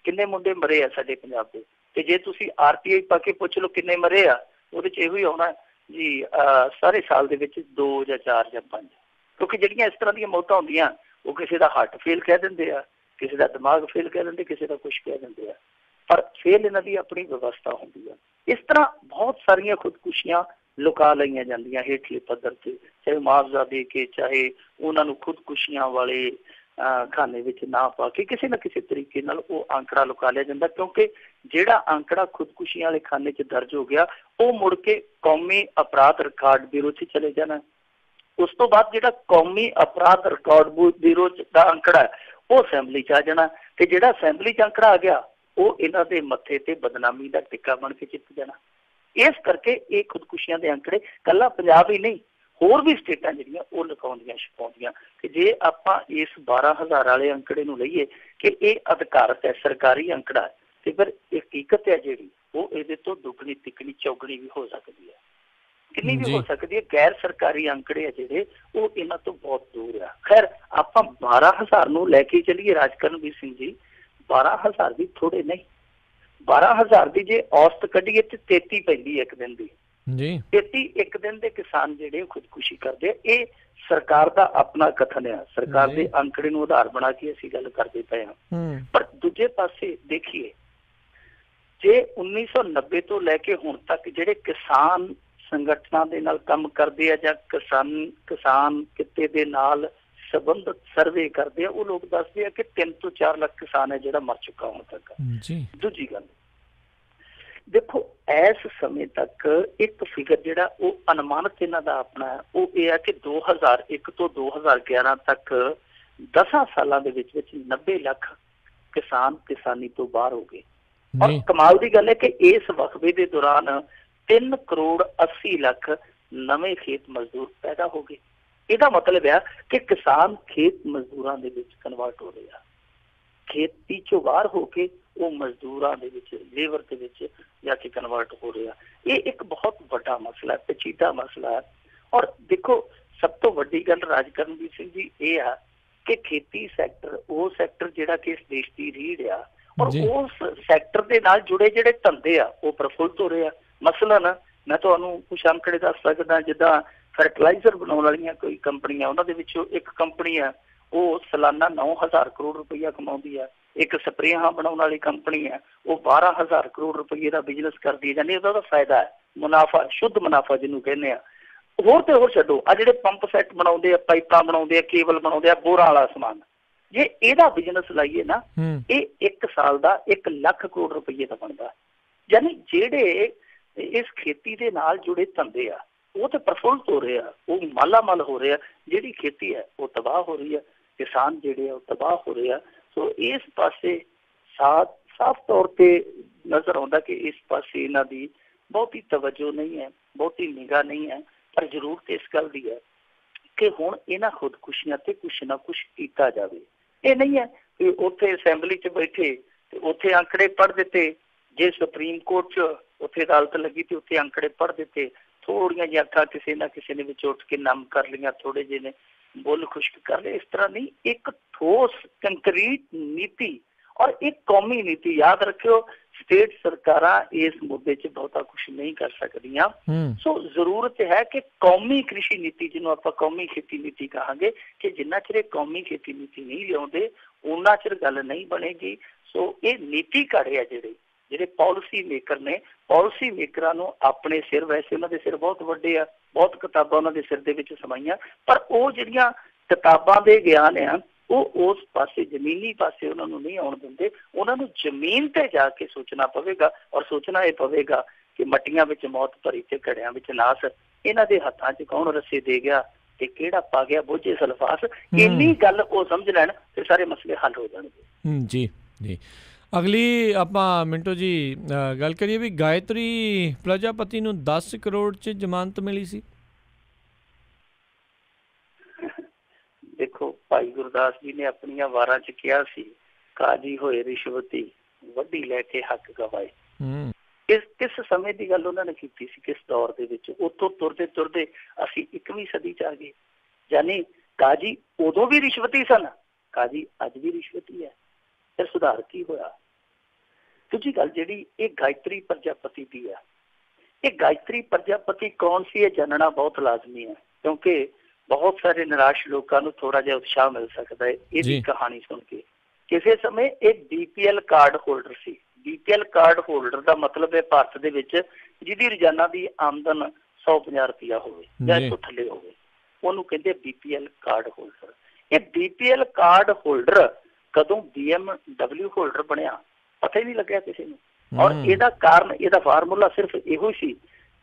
S5: ਕਿੰਨੇ ਮੁੰਡੇ ਮਰੇ ਆ ਸਾਡੇ ਪੰਜਾਬ ਦੇ, ਤੇ ਜੇ ਤੁਸੀਂ RTI ਪਾ ਕੇ ਪੁੱਛ ਲਓ ਕਿੰਨੇ ਮਰੇ ਆ, ਉਹਦੇ 'ਚ ਇਹੋ ਹੀ ਆਉਣਾ ਜੀ ਸਾਰੇ ਸਾਲ ਦੇ ਵਿੱਚ 2 ਜਾਂ 4 ਜਾਂ 5। ਕਿਉਂਕਿ ਜਿਹੜੀਆਂ ਇਸ ਤਰ੍ਹਾਂ ਦੀਆਂ ਮੌਤਾਂ ਹੁੰਦੀਆਂ ਉਹ ਕਿਸੇ ਦਾ ਹਾਰਟ ਫੇਲ ਕਹਿ ਦਿੰਦੇ ਆ, ਕਿਸੇ ਦਾ ਦਿਮਾਗ ਫੇਲ ਕਹਿ ਦਿੰਦੇ, ਕਿਸੇ ਦਾ ਕੁਛ ਕਹਿ ਦਿੰਦੇ ਆ, ਪਰ ਫੇਲ ਇਹਨਾਂ ਦੀ ਆਪਣੀ ਵਿਵਸਥਾ ਹੁੰਦੀ ਆ। ਇਸ ਤਰ੍ਹਾਂ ਬਹੁਤ ਸਾਰੀਆਂ ਖੁਦਕੁਸ਼ੀਆਂ ਲੁਕਾ ਲਈਆਂ ਜਾਂਦੀਆਂ ਹੇਠਲੇ ਪੱਧਰ ਤੇ, ਚਾਹੇ ਮੁਆਵਜ਼ਾ ਦੇ ਕੇ, ਚਾਹੇ ਉਹਨਾਂ ਨੂੰ ਖੁਦਕੁਸ਼ੀਆਂ ਵਾਲੇ ਖਾਨੇ ਵਿੱਚ ਨਾ ਪਾ ਕੇ, ਕਿਸੇ ਨਾ ਕਿਸੇ ਤਰੀਕੇ ਨਾਲ ਉਹ ਆંકੜਾ ਲੁਕਾ ਲਿਆ ਜਾਂਦਾ। ਕਿਉਂਕਿ ਜਿਹੜਾ ਆંકੜਾ ਖੁਦਕੁਸ਼ੀਆਂ ਵਾਲੇ ਖਾਨੇ 'ਚ ਦਰਜ ਹੋ ਗਿਆ ਉਹ ਮੁੜ ਕੇ ਕੌਮੀ ਅਪਰਾਧ ਰਿਕਾਰਡ ਬਿਊਰੋ 'ਚ ਚਲੇ ਜਾਣਾ। ਉਸ ਤੋਂ ਬਾਅਦ ਜਿਹੜਾ ਕੌਮੀ ਅਪਰਾਧ ਰਿਕਾਰਡ ਬਿਊਰੋ ਦਾ ਆંકੜਾ ਹੈ ਉਹ ਅਸੈਂਬਲੀ 'ਚ ਆ ਜਾਣਾ, ਤੇ ਜਿਹੜਾ ਅਸੈਂਬਲੀ 'ਚ ਆંકੜਾ ਆ ਗਿਆ ਉਹ ਇਹਨਾਂ ਦੇ ਮੱਥੇ ਤੇ ਬਦਨਾਮੀ ਦਾ ਟਿੱਕਾ ਬਣ ਕੇ ਚਿੱਪ ਜਾਣਾ। ਇਸ ਕਰਕੇ ਇਹ ਖੁਦਕੁਸ਼ੀਆਂ ਦੇ ਆંકੜੇ ਕੱਲਾ ਪੰਜਾਬ ਹੀ ਨਹੀਂ, ਹੋਰ ਵੀ ਸਟੇਟਾਂ ਜਿਹੜੀਆਂ ਉਹ ਲੁਕਾਉਂਦੀਆਂ ਛਪਾਉਂਦੀਆਂ। ਕਿ ਜੇ ਆਪਾਂ ਇਸ 12,000 ਵਾਲੇ ਆંકੜੇ ਨੂੰ ਲਈਏ ਕਿ ਇਹ ਅਧਿਕਾਰਤ ਹੈ, ਸਰਕਾਰੀ ਆંકੜਾ ਹੈ, ਤੇ ਫਿਰ ਹਕੀਕਤ ਹੈ ਜਿਹੜੀ ਉਹ ਇਹਦੇ ਤੋਂ ਦੁੱਗਣੀ ਤਿੱਗਣੀ ਚੌਗਣੀ ਵੀ ਹੋ ਸਕਦੀ ਹੈ, ਕਿੰਨੀ ਵੀ ਹੋ ਸਕਦੀ ਹੈ। ਗੈਰ ਸਰਕਾਰੀ ਆંકੜੇ ਆ ਜਿਹੜੇ ਉਹ ਇਹਨਾਂ ਤੋਂ ਬਹੁਤ ਦੂਰ ਆ। ਖੈਰ ਆਪਾਂ 12,000 ਨੂੰ ਲੈ ਕੇ ਚੱਲੀਏ ਰਾਜਕਰਨਵੀਰ ਸਿੰਘ ਜੀ, 12,000 ਵੀ ਥੋੜੇ ਨਹੀਂ। 12,000 ਦੀ ਜੇ ਔਸਤ ਕੱਢੀਏ ਤੇ 33 ਪੈਂਦੀ ਹੈ ਇੱਕ ਦਿਨ ਦੀ ਜੀ। 33 ਇੱਕ ਦਿਨ ਦੇ ਕਿਸਾਨ ਜਿਹੜੇ ਖੁਦਕੁਸ਼ੀ ਕਰਦੇ ਆ। ਇਹ ਸਰਕਾਰ ਦਾ ਆਪਣਾ ਕਥਨ ਆ, ਸਰਕਾਰ ਦੇ ਆંકੜੇ ਨੂੰ ਆਧਾਰ ਬਣਾ ਕੇ ਅਸੀਂ ਗੱਲ ਕਰਦੇ ਪਏ ਹਾਂ। ਪਰ ਦੂਜੇ ਪਾਸੇ ਦੇਖੀਏ, ਜੇ 1990 ਤੋਂ ਲੈ ਕੇ ਹੁਣ ਤੱਕ ਜਿਹੜੇ ਕਿਸਾਨ ਸੰਗਠਨਾਂ ਦੇ ਨਾਲ ਕੰਮ ਕਰਦੇ ਆ ਜਾਂ ਕਿਸਾਨ ਕਿੱਤੇ ਦੇ ਨਾਲ ਸੰਬੰਧਿਤ ਸਰਵੇ ਕਰਦੇ ਆ, ਉਹ ਲੋਕ ਦੱਸਦੇ ਆ ਕਿ 3 ਤੋਂ 4 ਲੱਖ ਕਿਸਾਨ ਹੈ ਜਿਹੜਾ ਮਰ ਚੁੱਕਾ ਹੁਣ ਤੱਕ। ਦੂਜੀ ਗੱਲ ਦੇਖੋ, ਇਸ ਸਮੇਂ ਤੱਕ ਇੱਕ ਫਿਗਰ ਜਿਹੜਾ ਉਹ ਅਨੁਮਾਨਿਤ ਇਹਨਾਂ ਦਾ ਆਪਣਾ ਉਹ ਇਹ ਹੈ ਕਿ 2001 ਤੋਂ 2011 ਤੱਕ 10 ਸਾਲਾਂ ਦੇ ਵਿੱਚ 90 ਲੱਖ ਕਿਸਾਨ ਕਿਸਾਨੀ ਤੋਂ ਬਾਹਰ ਹੋ ਗਏ। ਔਰ ਕਮਾਲ ਦੀ ਗੱਲ ਹੈ ਕਿ ਇਸ ਵਕਫੇ ਦੇ ਦੌਰਾਨ 3 ਕਰੋੜ 80 ਲੱਖ ਨਵੇਂ ਖੇਤ ਮਜ਼ਦੂਰ ਪੈਦਾ ਹੋ ਗਏ। ਇਹਦਾ ਮਤਲਬ ਹੈ ਕਿ ਕਿਸਾਨ ਖੇਤ ਮਜ਼ਦੂਰਾਂ ਦੇ ਵਿੱਚ ਕਨਵਰਟ ਹੋ ਰਹੇ ਆ, ਖੇਤੀ ਚੋਂ ਬਾਹਰ ਹੋ ਕੇ ਉਹ ਮਜ਼ਦੂਰਾਂ ਦੇ ਵਿੱਚ, ਲੇਬਰ ਦੇ ਵਿੱਚ ਜਾ ਕੇ ਕਨਵਰਟ ਹੋ ਰਿਹਾ। ਇਹ ਇੱਕ ਬਹੁਤ ਵੱਡਾ ਮਸਲਾ ਹੈ, ਪੇਚੀਦਾ ਮਸਲਾ ਹੈ। ਔਰ ਦੇਖੋ, ਸਭ ਤੋਂ ਵੱਡੀ ਗੱਲ ਰਾਜਕਰਨਵੀਰ ਸਿੰਘ ਜੀ ਇਹ ਆ ਕਿ ਖੇਤੀ ਸੈਕਟਰ ਉਹ ਸੈਕਟਰ ਜਿਹੜਾ ਕਿ ਇਸ ਦੇਸ਼ ਦੀ ਰੀੜ੍ਹ ਆ, ਔਰ ਉਸ ਸੈਕਟਰ ਦੇ ਨਾਲ ਜੁੜੇ ਜਿਹੜੇ ਧੰਦੇ ਆ ਉਹ ਪ੍ਰਫੁੱਲਤ ਹੋ ਰਹੇ ਆ। ਮਸਲਨ ਮੈਂ ਤੁਹਾਨੂੰ ਕੁਛ ਅੰਕੜੇ ਦੱਸ ਸਕਦਾ, ਜਿੱਦਾਂ ਫਰਟੀਲਾਈਜ਼ਰ ਬਣਾਉਣ ਵਾਲੀਆਂ ਕੋਈ ਕੰਪਨੀਆਂ, ਉਹਨਾਂ ਦੇ ਵਿੱਚੋਂ ਇੱਕ ਕੰਪਨੀ ਆ ਉਹ ਸਾਲਾਨਾ 9000 ਕਰੋੜ ਰੁਪਈਆ ਕਮਾਉਂਦੀ ਆ। ਇੱਕ ਸਪਰੇਹਾਂ ਬਣਾਉਣ ਵਾਲੀ ਕੰਪਨੀ ਹੈ ਉਹ 12000 ਕਰੋੜ ਰੁਪਈਏ ਦਾ ਬਿਜ਼ਨਸ ਕਰਦੀ ਹੈ। ਯਾਨੀ ਉਹਦਾ ਫਾਇਦਾ ਹੈ, ਮੁਨਾਫਾ, ਸ਼ੁੱਧ ਮੁਨਾਫਾ ਜਿਹਨੂੰ ਕਹਿੰਦੇ ਆ। ਹੋਰ ਤੇ ਹੋਰ ਛੱਡੋ, ਆ ਜਿਹੜੇ ਪੰਪ ਸੈੱਟ ਬਣਾਉਂਦੇ ਆ, ਪਾਈਪਾਂ ਬਣਾਉਂਦੇ ਆ, ਕੇਬਲ ਬਣਾਉਂਦੇ ਆ, ਬੋਰਾਂ ਵਾਲਾ ਸਮਾਨ, ਜੇ ਇਹਦਾ ਬਿਜ਼ਨਸ ਲਾਈਏ ਨਾ, ਇਹ 1 ਸਾਲ ਦਾ 1 ਲੱਖ ਕਰੋੜ ਰੁਪਈਏ ਦਾ ਬਣਦਾ। ਯਾਨੀ ਜਿਹੜੇ ਇਸ ਖੇਤੀ ਦੇ ਨਾਲ ਜੁੜੇ ਧੰਦੇ ਆ ਉਹ ਤੇ ਪ੍ਰਫੁੱਲਤ ਹੋ ਰਹੇ ਆ, ਉਹ ਮਾਲਾਮਾਲ ਹੋ ਰਹੇ ਆ। ਜਿਹੜੀ ਖੇਤੀ ਹੈ ਉਹ ਤਬਾਹ ਹੋ ਰਹੀ ਹੈ, ਕਿਸਾਨ ਜਿਹੜੇ ਆ ਉਹ ਤਬਾਹ ਹੋ ਰਹੇ ਆ। ਸੋ ਇਸ ਪਾਸੇ ਸਾਫ਼ ਤੌਰ ਤੇ ਨਜ਼ਰ ਆਉਂਦਾ ਕਿ ਇਸ ਪਾਸੇ ਇਹਨਾਂ ਦੀ ਬਹੁਤੀ ਤਵੱਜੋ ਨਹੀਂ ਹੈ, ਬਹੁਤੀ ਨਿਗਾਹ ਨਹੀਂ ਹੈ। ਪਰ ਜ਼ਰੂਰਤ ਇਸ ਗੱਲ ਦੀ ਹੈ ਕਿ ਹੁਣ ਇਹਨਾਂ ਖੁਦਕੁਸ਼ੀਆਂ ਤੇ ਕੁਛ ਨਾ ਕੁਛ ਕੀਤਾ ਜਾਵੇ। ਇਹ ਨਹੀਂ ਹੈ ਕਿ ਉੱਥੇ ਅਸੈਂਬਲੀ 'ਚ ਬੈਠੇ ਤੇ ਉੱਥੇ ਅੰਕੜੇ ਪੜ੍ਹ ਦਿੱਤੇ, ਜੇ ਸੁਪਰੀਮ ਕੋਰਟ 'ਚ ਉੱਥੇ ਅਦਾਲਤ ਲੱਗੀ ਤੇ ਉੱਥੇ ਅੰਕੜੇ ਪੜ੍ਹ ਦਿੱਤੇ, ਥੋੜੀਆਂ ਜਿਹੀਆਂ ਅੱਖਾਂ ਕਿਸੇ ਨਾ ਕਿਸੇ ਨੇ ਵਿੱਚ ਉੱਠ ਕੇ ਨਮ ਕਰ ਲਈਆਂ, ਥੋੜੇ ਜਿਹੇ ਨੇ ਬੁੱਲ ਖੁਸ਼ਕ ਕਰ ਲਏ। ਇਸ ਤਰ੍ਹਾਂ ਨਹੀਂ, ਇੱਕ ਠੋਸ ਕੰਕਰੀਟ ਨੀਤੀ ਔਰ ਇੱਕ ਕੌਮੀ ਨੀਤੀ। ਯਾਦ ਰੱਖਿਓ, ਸਟੇਟ ਸਰਕਾਰਾਂ ਇਸ ਮੁੱਦੇ 'ਚ ਬਹੁਤਾ ਕੁਛ ਨਹੀਂ ਕਰ ਸਕਦੀਆਂ। ਸੋ ਜ਼ਰੂਰਤ ਹੈ ਕਿ ਕੌਮੀ ਕ੍ਰਿਸ਼ੀ ਨੀਤੀ, ਜਿਹਨੂੰ ਆਪਾਂ ਕੌਮੀ ਖੇਤੀ ਨੀਤੀ ਕਹਾਂਗੇ, ਕਿ ਜਿੰਨਾ ਚਿਰ ਕੌਮੀ ਖੇਤੀ ਨੀਤੀ ਨਹੀਂ ਲਿਆਉਂਦੇ ਉਹਨਾਂ ਚਿਰ ਗੱਲ ਨਹੀਂ ਬਣੇਗੀ। ਸੋ ਇਹ ਨੀਤੀ ਘੜੇ ਆ ਜਿਹੜੇ ਪਾਲਿਸੀ ਮੇਕਰ ਨੇ, ਪਾਲਿਸੀ ਮੇਕਰਾਂ ਨੂੰ ਆਪਣੇ ਸਿਰ, ਵੈਸੇ ਉਹਨਾਂ ਦੇ ਸਿਰ ਬਹੁਤ ਵੱਡੇ ਆ, ਬਹੁਤ ਕਿਤਾਬਾਂ ਉਹਨਾਂ ਦੇ ਸਿਰ ਦੇ ਵਿੱਚ ਸਮਾਈਆਂ, ਪਰ ਉਹ ਜਿਹੜੀਆਂ ਕਿਤਾਬਾਂ ਦੇ ਗਿਆਨ ਆ ਉਹ ਉਸ ਪਾਸੇ, ਜ਼ਮੀਨੀ ਪਾਸੇ ਉਹਨਾਂ ਨੂੰ ਨਹੀਂ ਆਉਣ ਦਿੰਦੇ। ਉਹਨਾਂ ਨੂੰ ਜ਼ਮੀਨ ਤੇ ਜਾ ਕੇ ਸੋਚਣਾ ਪਵੇਗਾ, ਔਰ ਸੋਚਣਾ ਇਹ ਪਵੇਗਾ ਕਿ ਮੱਟੀਆਂ ਵਿੱਚ ਮੌਤ ਭਰੀ ਤੇ ਘੜਿਆਂ ਵਿੱਚ ਨਾਸ, ਇਹਨਾਂ ਦੇ ਹੱਥਾਂ 'ਚ ਕੌਣ ਰੱਸੇ ਦੇ ਗਿਆ ਤੇ ਕਿਹੜਾ ਪਾ ਗਿਆ ਬੋਝੇ ਸਲਫਾਸ। ਇੰਨੀ ਗੱਲ ਉਹ ਸਮਝ ਲੈਣ ਤੇ ਸਾਰੇ ਮਸਲੇ ਹੱਲ ਹੋ ਜਾਣਗੇ।
S3: ਜੀ ਜੀ। ਅਗਲੀ ਆਪਾਂ ਮਿੰਟੋ ਜੀ ਗੱਲ ਕਰੀਏ ਵੀ ਗਾਇਤਰੀ ਪ੍ਰਜਾਪਤੀ ਨੂੰ 10 ਕਰੋੜ 'ਚ ਜ਼ਮਾਨਤ ਮਿਲੀ ਸੀ।
S5: ਦੇਖੋ, ਭਾਈ ਗੁਰਦਾਸ ਜੀ ਨੇ ਆਪਣੀਆਂ ਵਾਰਾਂ 'ਚ ਕਿਹਾ ਸੀ, ਕਾਜੀ ਹੋਏ ਰਿਸ਼ਵਤੀ ਵੱਡੀ ਲੈ ਕੇ ਹੱਕ ਗਵਾਏ। ਕਿਸ ਸਮੇਂ ਦੀ ਗੱਲ ਉਹਨਾਂ ਨੇ ਕੀਤੀ ਸੀ, ਕਿਸ ਦੌਰ ਦੇ ਵਿੱਚ? ਉੱਥੋਂ ਤੁਰਦੇ ਤੁਰਦੇ ਅਸੀਂ 21ਵੀਂ ਸਦੀ 'ਚ ਆ ਗਏ। ਯਾਨੀ ਕਾਜੀ ਉਦੋਂ ਵੀ ਰਿਸ਼ਵਤੀ ਸਨ, ਕਾਜੀ ਅੱਜ ਵੀ ਰਿਸ਼ਵਤੀ ਹੈ। ਫਿਰ ਸੁਧਾਰ ਕੀ ਹੋਇਆ? ਦੂਜੀ ਗੱਲ ਜਿਹੜੀ ਇਹ ਗਾਇਤਰੀ ਪ੍ਰਜਾਪਤੀ ਦੀ ਆ, ਇਹ ਗਾਇਤਰੀ ਪ੍ਰਜਾਪਤੀ ਕੌਣ ਸੀ ਇਹ ਜਾਣਨਾ ਬਹੁਤ ਲਾਜ਼ਮੀ ਹੈ, ਕਿਉਂਕਿ ਬਹੁਤ ਸਾਰੇ ਨਿਰਾਸ਼ ਲੋਕਾਂ ਨੂੰ ਥੋੜਾ ਜਿਹਾ ਉਤਸ਼ਾਹ ਮਿਲ ਸਕਦਾ ਹੈ ਇਹਦੀ ਕਹਾਣੀ ਸੁਣ ਕੇ। ਕਿਸੇ ਸਮੇਂ ਇਹ BPL ਕਾਰਡ ਹੋਲਡਰ ਸੀ। BPL ਕਾਰਡ ਹੋਲਡਰ ਦਾ ਮਤਲਬ ਹੈ ਭਾਰਤ ਦੇ ਵਿੱਚ ਜਿਹਦੀ ਰੋਜ਼ਾਨਾ ਦੀ ਆਮਦਨ 150 ਰੁਪਇਆ ਹੋਵੇ ਜਾਂ ਇਸ ਤੋਂ ਥੱਲੇ ਹੋਵੇ, ਉਹਨੂੰ ਕਹਿੰਦੇ BPL ਕਾਰਡ ਹੋਲਡਰ। ਇਹ BPL ਕਾਰਡ ਹੋਲਡਰ ਕਦੋਂ BMW ਹੋਲਡਰ ਬਣਿਆ ਪਤਾ ਹੀ ਨਹੀਂ ਲੱਗਿਆ ਕਿਸੇ ਨੂੰ। ਔਰ ਇਹਦਾ ਕਾਰਨ, ਇਹਦਾ ਫਾਰਮੂਲਾ ਸਿਰਫ ਇਹੋ ਸੀ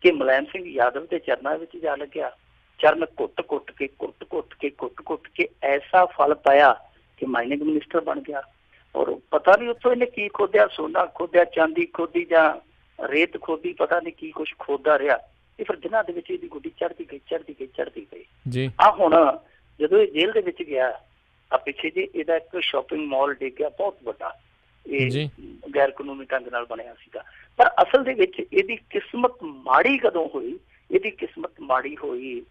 S5: ਕਿ ਮੁਲਾਇਮ ਸਿੰਘ ਯਾਦਵ ਦੇ ਚਰਨਾਂ ਵਿੱਚ ਜਾ ਲੱਗਿਆ, ਚਰਨ ਘੁੱਟ ਘੁੱਟ ਕੇ ਐਸਾ ਫਲ ਪਾਇਆ ਕਿ ਮਾਈਨਿੰਗ ਮਿਨਿਸਟਰ ਬਣ ਗਿਆ। ਔਰ ਪਤਾ ਨਹੀਂ ਉੱਥੋਂ ਇਹਨੇ ਕੀ ਖੋਦਿਆ, ਸੋਨਾ ਖੋਦਿਆ, ਚਾਂਦੀ ਖੋਦੀ ਜਾਂ ਰੇਤ ਖੋਦੀ, ਪਤਾ ਨਹੀਂ ਕੀ ਕੁਛ ਖੋਦਾ ਰਿਹਾ। ਇਹ ਫਿਰ ਦਿਨਾਂ ਦੇ ਵਿੱਚ ਇਹਦੀ ਗੁੱਡੀ ਚੜ੍ਹਦੀ ਗਈ। ਆ ਹੁਣ ਜਦੋਂ ਇਹ ਜੇਲ੍ਹ ਦੇ ਵਿੱਚ ਗਿਆ, ਆ ਪਿੱਛੇ ਜੇ ਇਹਦਾ ਇੱਕ ਸ਼ਾਪਿੰਗ ਮਾਲ ਡਿੱਗਿਆ ਬਹੁਤ ਵੱਡਾ, ਇਹ ਗੈਰ ਕਾਨੂੰਨੀ ਢੰਗ ਨਾਲ ਬਣਿਆ ਸੀਗਾ। ਪਰ ਅਸਲ ਦੇ ਵਿੱਚ ਇਹਦੀ ਕਿਸਮਤ ਮਾੜੀ ਕਦੋਂ ਹੋਈ? ਇਹਦੀ ਕਿਸਮਤ ਮਾੜੀ ਹੋਈ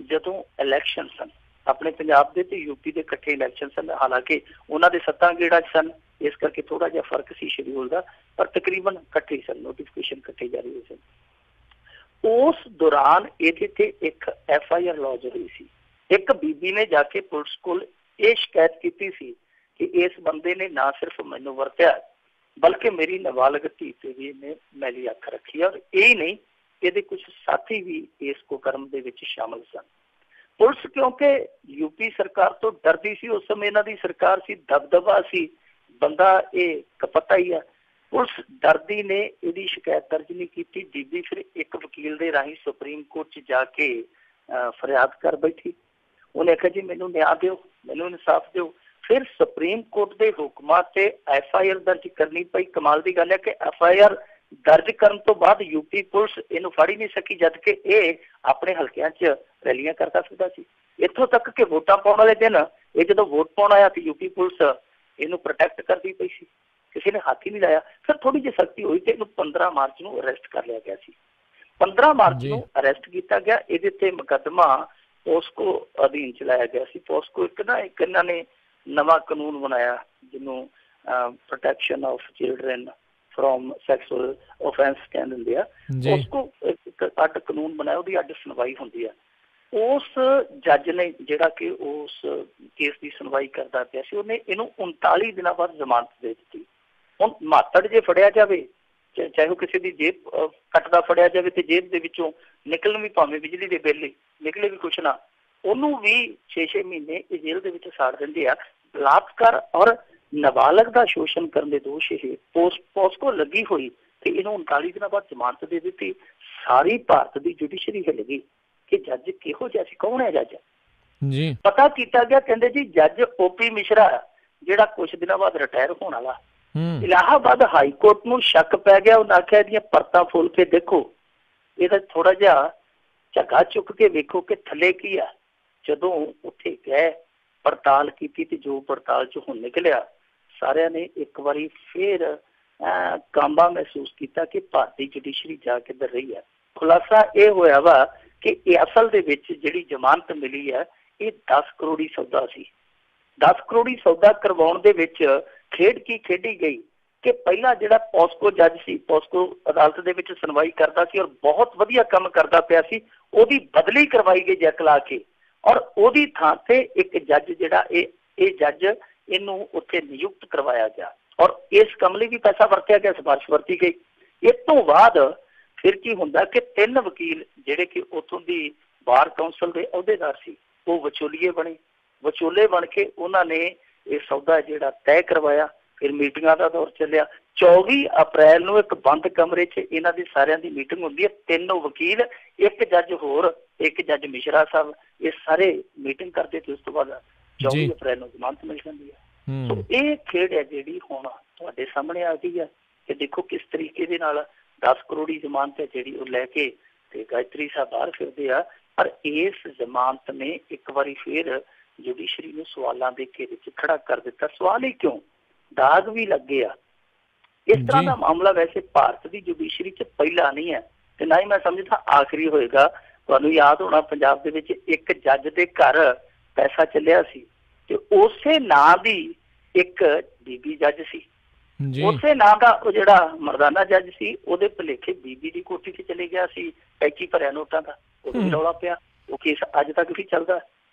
S5: ਜਦੋਂ ਇਲੈਕਸ਼ਨ ਸਨ, ਆਪਣੇ ਪੰਜਾਬ ਦੇ ਤੇ ਯੂਪੀ ਦੇ ਇਕੱਠੇ ਇਲੈਕਸ਼ਨ ਸਨ। ਹਾਲਾਂਕਿ ਉਹਨਾਂ ਦੇ 7 ਗੇੜਾਂ 'ਚ ਸਨ, ਇਸ ਕਰਕੇ ਥੋੜਾ ਜਿਹਾ ਫਰਕ ਸੀ ਸ਼ਡਿਊਲ ਦਾ, ਪਰ ਤਕਰੀਬਨ ਇਕੱਠੇ ਹੀ ਸਨ, ਨੋਟੀਫਿਕੇਸ਼ਨ ਇਕੱਠੇ ਜਾਰੀ ਹੋਏ ਸਨ। ਉਸ ਦੌਰਾਨ ਇਹਦੇ ਤੇ ਇੱਕ FIR ਲੌਜ ਹੋਈ ਸੀ। ਇੱਕ ਬੀਬੀ ਨੇ ਜਾ ਕੇ ਪੁਲਿਸ ਕੋਲ ਇਹ ਸ਼ਿਕਾਇਤ ਕੀਤੀ ਸੀ ਕਿ ਇਸ ਬੰਦੇ ਨੇ ਨਾ ਸਿਰਫ ਮੈਨੂੰ ਵਰਤਿਆ ਬਲਕਿ ਮੇਰੀ ਨਾਬਾਲਗ ਧੀ ਤੇ ਵੀ ਇਹਨੇ ਮੈਲੀ ਅੱਖ ਰੱਖੀ। ਔਰ ਇਹ ਨਹੀਂ, ਇਹਦੇ ਕੁਝ ਸਾਥੀ ਵੀ ਇਸ ਕੁਕਰਮ ਦੇ ਵਿੱਚ ਸ਼ਾਮਲ ਸਨ। ਪੁਲਿਸ ਕਿਉਂਕਿ ਯੂਪੀ ਸਰਕਾਰ ਤੋਂ ਡਰਦੀ ਸੀ, ਉਸ ਸਮੇਂ ਇਹਨਾਂ ਦੀ ਸਰਕਾਰ ਸੀ, ਦਬਦਬਾ ਸੀ, ਬੰਦਾ ਇਹ ਪਤਾ ਹੀ ਆ। ਪੁਲਿਸ ਡਰਦੀ ਨੇ ਇਹਦੀ ਸ਼ਿਕਾਇਤ ਦਰਜ ਨਹੀਂ ਕੀਤੀ। ਬੀਬੀ ਫਿਰ ਇੱਕ ਵਕੀਲ ਦੇ ਰਾਹੀਂ ਸੁਪਰੀਮ ਕੋਰਟ 'ਚ ਜਾ ਕੇ ਫਰਿਆਦ ਕਰ ਬੈਠੀ। ਉਹਨੇ ਆਖਿਆ ਜੀ ਮੈਨੂੰ ਨਿਆਂ ਦਿਓ, ਮੈਨੂੰ ਇਨਸਾਫ ਦਿਓ। ਫਿਰ ਸੁਪਰੀਮ ਕੋਰਟ ਦੇ ਹੁਕਮਾਂ ਤੇ FIR ਦਰਜ ਕਰਨੀ ਪਈ। ਕਮਾਲ ਦੀ ਗੱਲ ਹੈ ਕਿ FIR ਦਰਜ ਕਰਨ ਤੋਂ ਬਾਅਦ ਯੂਪੀ ਪੁਲਿਸ ਇਹਨੂੰ ਫੜ ਹੀ ਨਹੀਂ ਸਕੀ, ਜਦ ਕਿ ਇਹ ਆਪਣੇ ਹਲਕਿਆਂ 'ਚ ਰੈਲੀਆਂ ਕਰਦਾ ਫਿਰਦਾ ਸੀ। ਇੱਥੋਂ ਤੱਕ ਕਿ ਵੋਟਾਂ ਪਾਉਣ ਵਾਲੇ ਦਿਨ ਇਹ ਜਦੋਂ ਵੋਟ ਪਾਉਣ ਆਇਆ ਤੇ ਯੂਪੀ ਪੁਲਿਸ ਇਹਨੂੰ ਪ੍ਰੋਟੈਕਟ ਕਰਦੀ ਪਈ ਸੀ, ਕਿਸੇ ਨੇ ਹੱਥ ਹੀ ਨਹੀਂ ਲਾਇਆ। ਫਿਰ ਥੋੜੀ ਜਿਹੀ ਸਖਤੀ ਹੋਈ ਤੇ ਇਹਨੂੰ 15 ਮਾਰਚ ਨੂੰ ਅਰੈਸਟ ਕਰ ਲਿਆ ਗਿਆ ਸੀ। 15 ਮਾਰਚ ਨੂੰ ਅਰੈਸਟ ਕੀਤਾ ਗਿਆ। ਇਹਦੇ ਤੇ ਮੁਕੱਦਮਾ ਪੋਸਕੋ ਅਧੀਨ ਚਲਾਇਆ ਗਿਆ ਸੀ। ਪੋਸਕੋ ਇੱਕ ਇਹਨਾਂ ਨੇ ਨਵਾਂ ਕਾਨੂੰਨ ਬਣਾਇਆ ਜਿਹਨੂੰ protection of children from sexual offence ਕਹਿੰਦੇ ਹੁੰਦੇ ਆ। ਪੋਸਕੋ ਇੱਕ ਅੱਡ ਕਾਨੂੰਨ ਬਣਾਇਆ, ਉਹਦੀ ਅੱਡ ਸੁਣਵਾਈ ਹੁੰਦੀ ਆ। ਉਸ ਜੱਜ ਨੇ ਜਿਹੜਾ ਕਿ ਉਸ ਕੇਸ ਦੀ ਸੁਣਵਾਈ ਕਰਦਾ ਪਿਆ ਸੀ, ਉਹਨੇ ਇਹਨੂੰ 39 ਦਿਨਾਂ ਬਾਅਦ ਜ਼ਮਾਨਤ ਦੇ ਦਿੱਤੀ। ਹੁਣ ਮਾਤੜ ਜੇ ਫੜਿਆ ਜਾਵੇ, ਚਾਹੇ ਉਹ ਕਿਸੇ ਦੀ ਜੇਬ ਕੱਟਦਾ ਫੜਿਆ ਜਾਵੇ ਤੇ ਜੇਬ ਦੇ ਵਿੱਚੋਂ ਨਿਕਲਣ ਵੀ ਭਾਵੇਂ ਬਿਜਲੀ ਦੇ ਬਿੱਲ ਨਿਕਲੇ ਵੀ ਕੁਛ ਨਾ, ਉਹਨੂੰ ਵੀ 6-6 ਮਹੀਨੇ ਇਹ ਜੇਲ੍ਹ ਦੇ ਵਿੱਚ ਸਾੜ ਦਿੰਦੇ ਆ। ਬਲਾਤਕਾਰ ਔਰ ਨਾਬਾਲਗ ਦਾ ਸ਼ੋਸ਼ਣ ਕਰਨ ਦੇ ਦੋਸ਼ ਇਹ ਪੋਸਕੋ ਲੱਗੀ ਹੋਈ ਤੇ ਇਹਨੂੰ 39 ਦਿਨਾਂ ਬਾਅਦ ਜ਼ਮਾਨਤ ਦੇ ਦਿੱਤੀ। ਸਾਰੀ ਭਾਰਤ ਦੀ ਜੁਡੀਸ਼ਰੀ ਹਿੱਲ ਗਈ ਕਿ ਜੱਜ ਕਿਹੋ ਜਿਹਾ ਸੀ, ਕੌਣ ਹੈ ਜੱਜ ਜੀ। ਪਤਾ ਕੀਤਾ ਗਿਆ, ਕਹਿੰਦੇ ਜੀ ਜੱਜ OP ਮਿਸ਼ਰਾ ਜਿਹੜਾ ਕੁਛ ਦਿਨਾਂ ਬਾਅਦ ਰਿਟਾਇਰ ਹੋਣ ਵਾਲਾ। ਇਲਾਹਾਬਾਦ ਹਾਈ ਕੋਰਟ ਨੂੰ ਸ਼ੱਕ ਪੈ ਗਿਆ। ਉਹਨੇ ਆਖਿਆ ਇਹਦੀਆਂ ਪਰਤਾਂ ਫੋਲ ਕੇ ਦੇਖੋ, ਇਹਦਾ ਥੋੜਾ ਜਿਹਾ ਝੱਗਾ ਚੁੱਕ ਕੇ ਵੇਖੋ ਕਿ ਥੱਲੇ ਕੀ ਆ। ਜਦੋਂ ਉੱਥੇ ਗਏ ਪੜਤਾਲ ਕੀਤੀ ਤੇ ਜੋ ਪੜਤਾਲ 'ਚ ਹੁਣ ਨਿਕਲਿਆ, ਸਾਰਿਆਂ ਨੇ ਇੱਕ ਵਾਰੀ ਫੇਰ ਕਾਂਬਾ ਮਹਿਸੂਸ ਕੀਤਾ ਕਿ ਭਾਰਤੀ ਜੁਡੀਸ਼ਰੀ ਜਾ ਕਿੱਧਰ ਰਹੀ ਹੈ। ਖੁਲਾਸਾ ਇਹ ਹੋਇਆ ਵਾ ਕਿ ਇਹ ਅਸਲ ਦੇ ਵਿੱਚ ਜਿਹੜੀ ਜ਼ਮਾਨਤ ਮਿਲੀ ਹੈ ਇਹ 10 ਕਰੋੜੀ ਸੌਦਾ ਸੀ। 10 ਕਰੋੜੀ ਸੌਦਾ ਕਰਵਾਉਣ ਦੇ ਵਿੱਚ ਖੇਡ ਕੀ ਖੇਡੀ ਗਈ ਕਿ ਪਹਿਲਾਂ ਜਿਹੜਾ ਪੋਸਕੋ ਜੱਜ ਸੀ, ਪੋਸਕੋ ਅਦਾਲਤ ਦੇ ਵਿੱਚ ਸੁਣਵਾਈ ਕਰਦਾ ਸੀ ਔਰ ਬਹੁਤ ਵਧੀਆ ਕੰਮ ਕਰਦਾ ਪਿਆ ਸੀ, ਉਹਦੀ ਬਦਲੀ ਕਰਵਾਈ ਗਈ ਜੱਕ ਲਾ ਕੇ, ਔਰ ਉਹਦੀ ਥਾਂ ਤੇ ਇੱਕ ਜੱਜ ਜਿਹੜਾ ਇਹ ਜੱਜ ਇਹਨੂੰ ਉੱਥੇ ਨਿਯੁਕਤ ਕਰਵਾਇਆ ਗਿਆ ਔਰ ਇਸ ਕੰਮ ਲਈ ਵੀ ਪੈਸਾ ਵਰਤਿਆ ਗਿਆ, ਸਿਫਾਰਿਸ਼ ਵਰਤੀ ਗਈ। ਇਸ ਤੋਂ ਬਾਅਦ ਫਿਰ ਕੀ ਹੁੰਦਾ ਕਿ 3 ਵਕੀਲ ਜਿਹੜੇ ਕਿ ਉੱਥੋਂ ਦੀ ਬਾਰ ਕੌਂਸਲ ਦੇ ਅਹੁਦੇਦਾਰ ਸੀ, ਉਹ ਵਿਚੋਲੀਏ ਬਣੇ। ਵਿਚੋਲੇ ਬਣ ਕੇ ਉਹਨਾਂ ਨੇ ਇਹ ਸੌਦਾ ਜਿਹੜਾ ਤੈਅ ਕਰਵਾਇਆ। ਫਿਰ ਮੀਟਿੰਗਾਂ ਦਾ ਦੌਰ ਚੱਲਿਆ। 24 ਅਪ੍ਰੈਲ ਨੂੰ ਇੱਕ ਬੰਦ ਕਮਰੇ 'ਚ ਇਹਨਾਂ ਦੀ ਸਾਰਿਆਂ ਦੀ ਮੀਟਿੰਗ ਹੁੰਦੀ ਹੈ। 3 ਵਕੀਲ, ਇੱਕ ਜੱਜ ਹੋਰ, ਇੱਕ ਜੱਜ ਮਿਸ਼ਰਾ ਸਾਹਿਬ, ਇਹ ਸਾਰੇ ਮੀਟਿੰਗ ਕਰਦੇ ਤੇ ਉਸ ਤੋਂ ਬਾਅਦ 24 ਅਪ੍ਰੈਲ ਨੂੰ ਜ਼ਮਾਨਤ ਮਿਲ ਜਾਂਦੀ ਹੈ। ਸੋ ਇਹ ਖੇਡ ਹੈ ਜਿਹੜੀ ਹੁਣ ਤੁਹਾਡੇ ਸਾਹਮਣੇ ਆ ਗਈ ਹੈ ਕਿ ਦੇਖੋ ਕਿਸ ਤਰੀਕੇ ਦੇ ਨਾਲ 10 ਕਰੋੜੀ ਜ਼ਮਾਨਤ ਹੈ ਜਿਹੜੀ ਉਹ ਲੈ ਕੇ ਤੇ ਗਾਇਤਰੀ ਸਾਹਿਬ ਬਾਹਰ ਫਿਰਦੇ ਆ। ਪਰ ਇਸ ਜ਼ਮਾਨਤ ਨੇ ਇੱਕ ਵਾਰੀ ਫਿਰ ਜੁਡੀਸ਼ਰੀ ਨੂੰ ਸਵਾਲਾਂ ਦੇ ਘੇਰੇ ਵਿੱਚ ਖੜਾ ਕਰ ਦਿੱਤਾ। ਸਵਾਲ ਹੀ ਕਿਉਂ, ਦਾਗ ਵੀ ਲੱਗੇ ਆ। ਇਸ ਤਰ੍ਹਾਂ ਦਾ ਮਾਮਲਾ ਵੈਸੇ ਭਾਰਤ ਦੀ ਜੁਡੀਸ਼ਰੀ 'ਚ ਪਹਿਲਾ ਨਹੀਂ ਹੈ ਤੇ ਨਾ ਹੀ ਮੈਂ ਸਮਝਦਾ ਆਖਰੀ ਹੋਏਗਾ। ਤੁਹਾਨੂੰ ਯਾਦ ਹੋਣਾ ਪੰਜਾਬ ਦੇ ਵਿੱਚ ਇੱਕ ਜੱਜ ਦੇ ਘਰ ਪੈਸਾ ਚੱਲਿਆ ਸੀ ਤੇ ਉਸੇ ਨਾਂ ਦੀ ਇੱਕ ਬੀਬੀ ਜੱਜ ਸੀ, ਉਸੇ ਨਾਂ ਦਾ ਉਹ ਜਿਹੜਾ ਮਰਦਾਨਾ ਜੱਜ ਸੀ ਉਹਦੇ ਭੁਲੇਖੇ ਬੀਬੀ ਦੀ ਕੋਠੀ 'ਚ ਚਲੇ ਗਿਆ ਸੀ ਪੈਕੀ ਭਰਿਆ ਨੋਟਾਂ ਦਾ। ਉਹ ਵੀ ਰੌਲਾ ਪਿਆ, ਉਹ ਕੇਸ ਅੱਜ ਤੱਕ ਵੀ ਚੱਲਦਾ।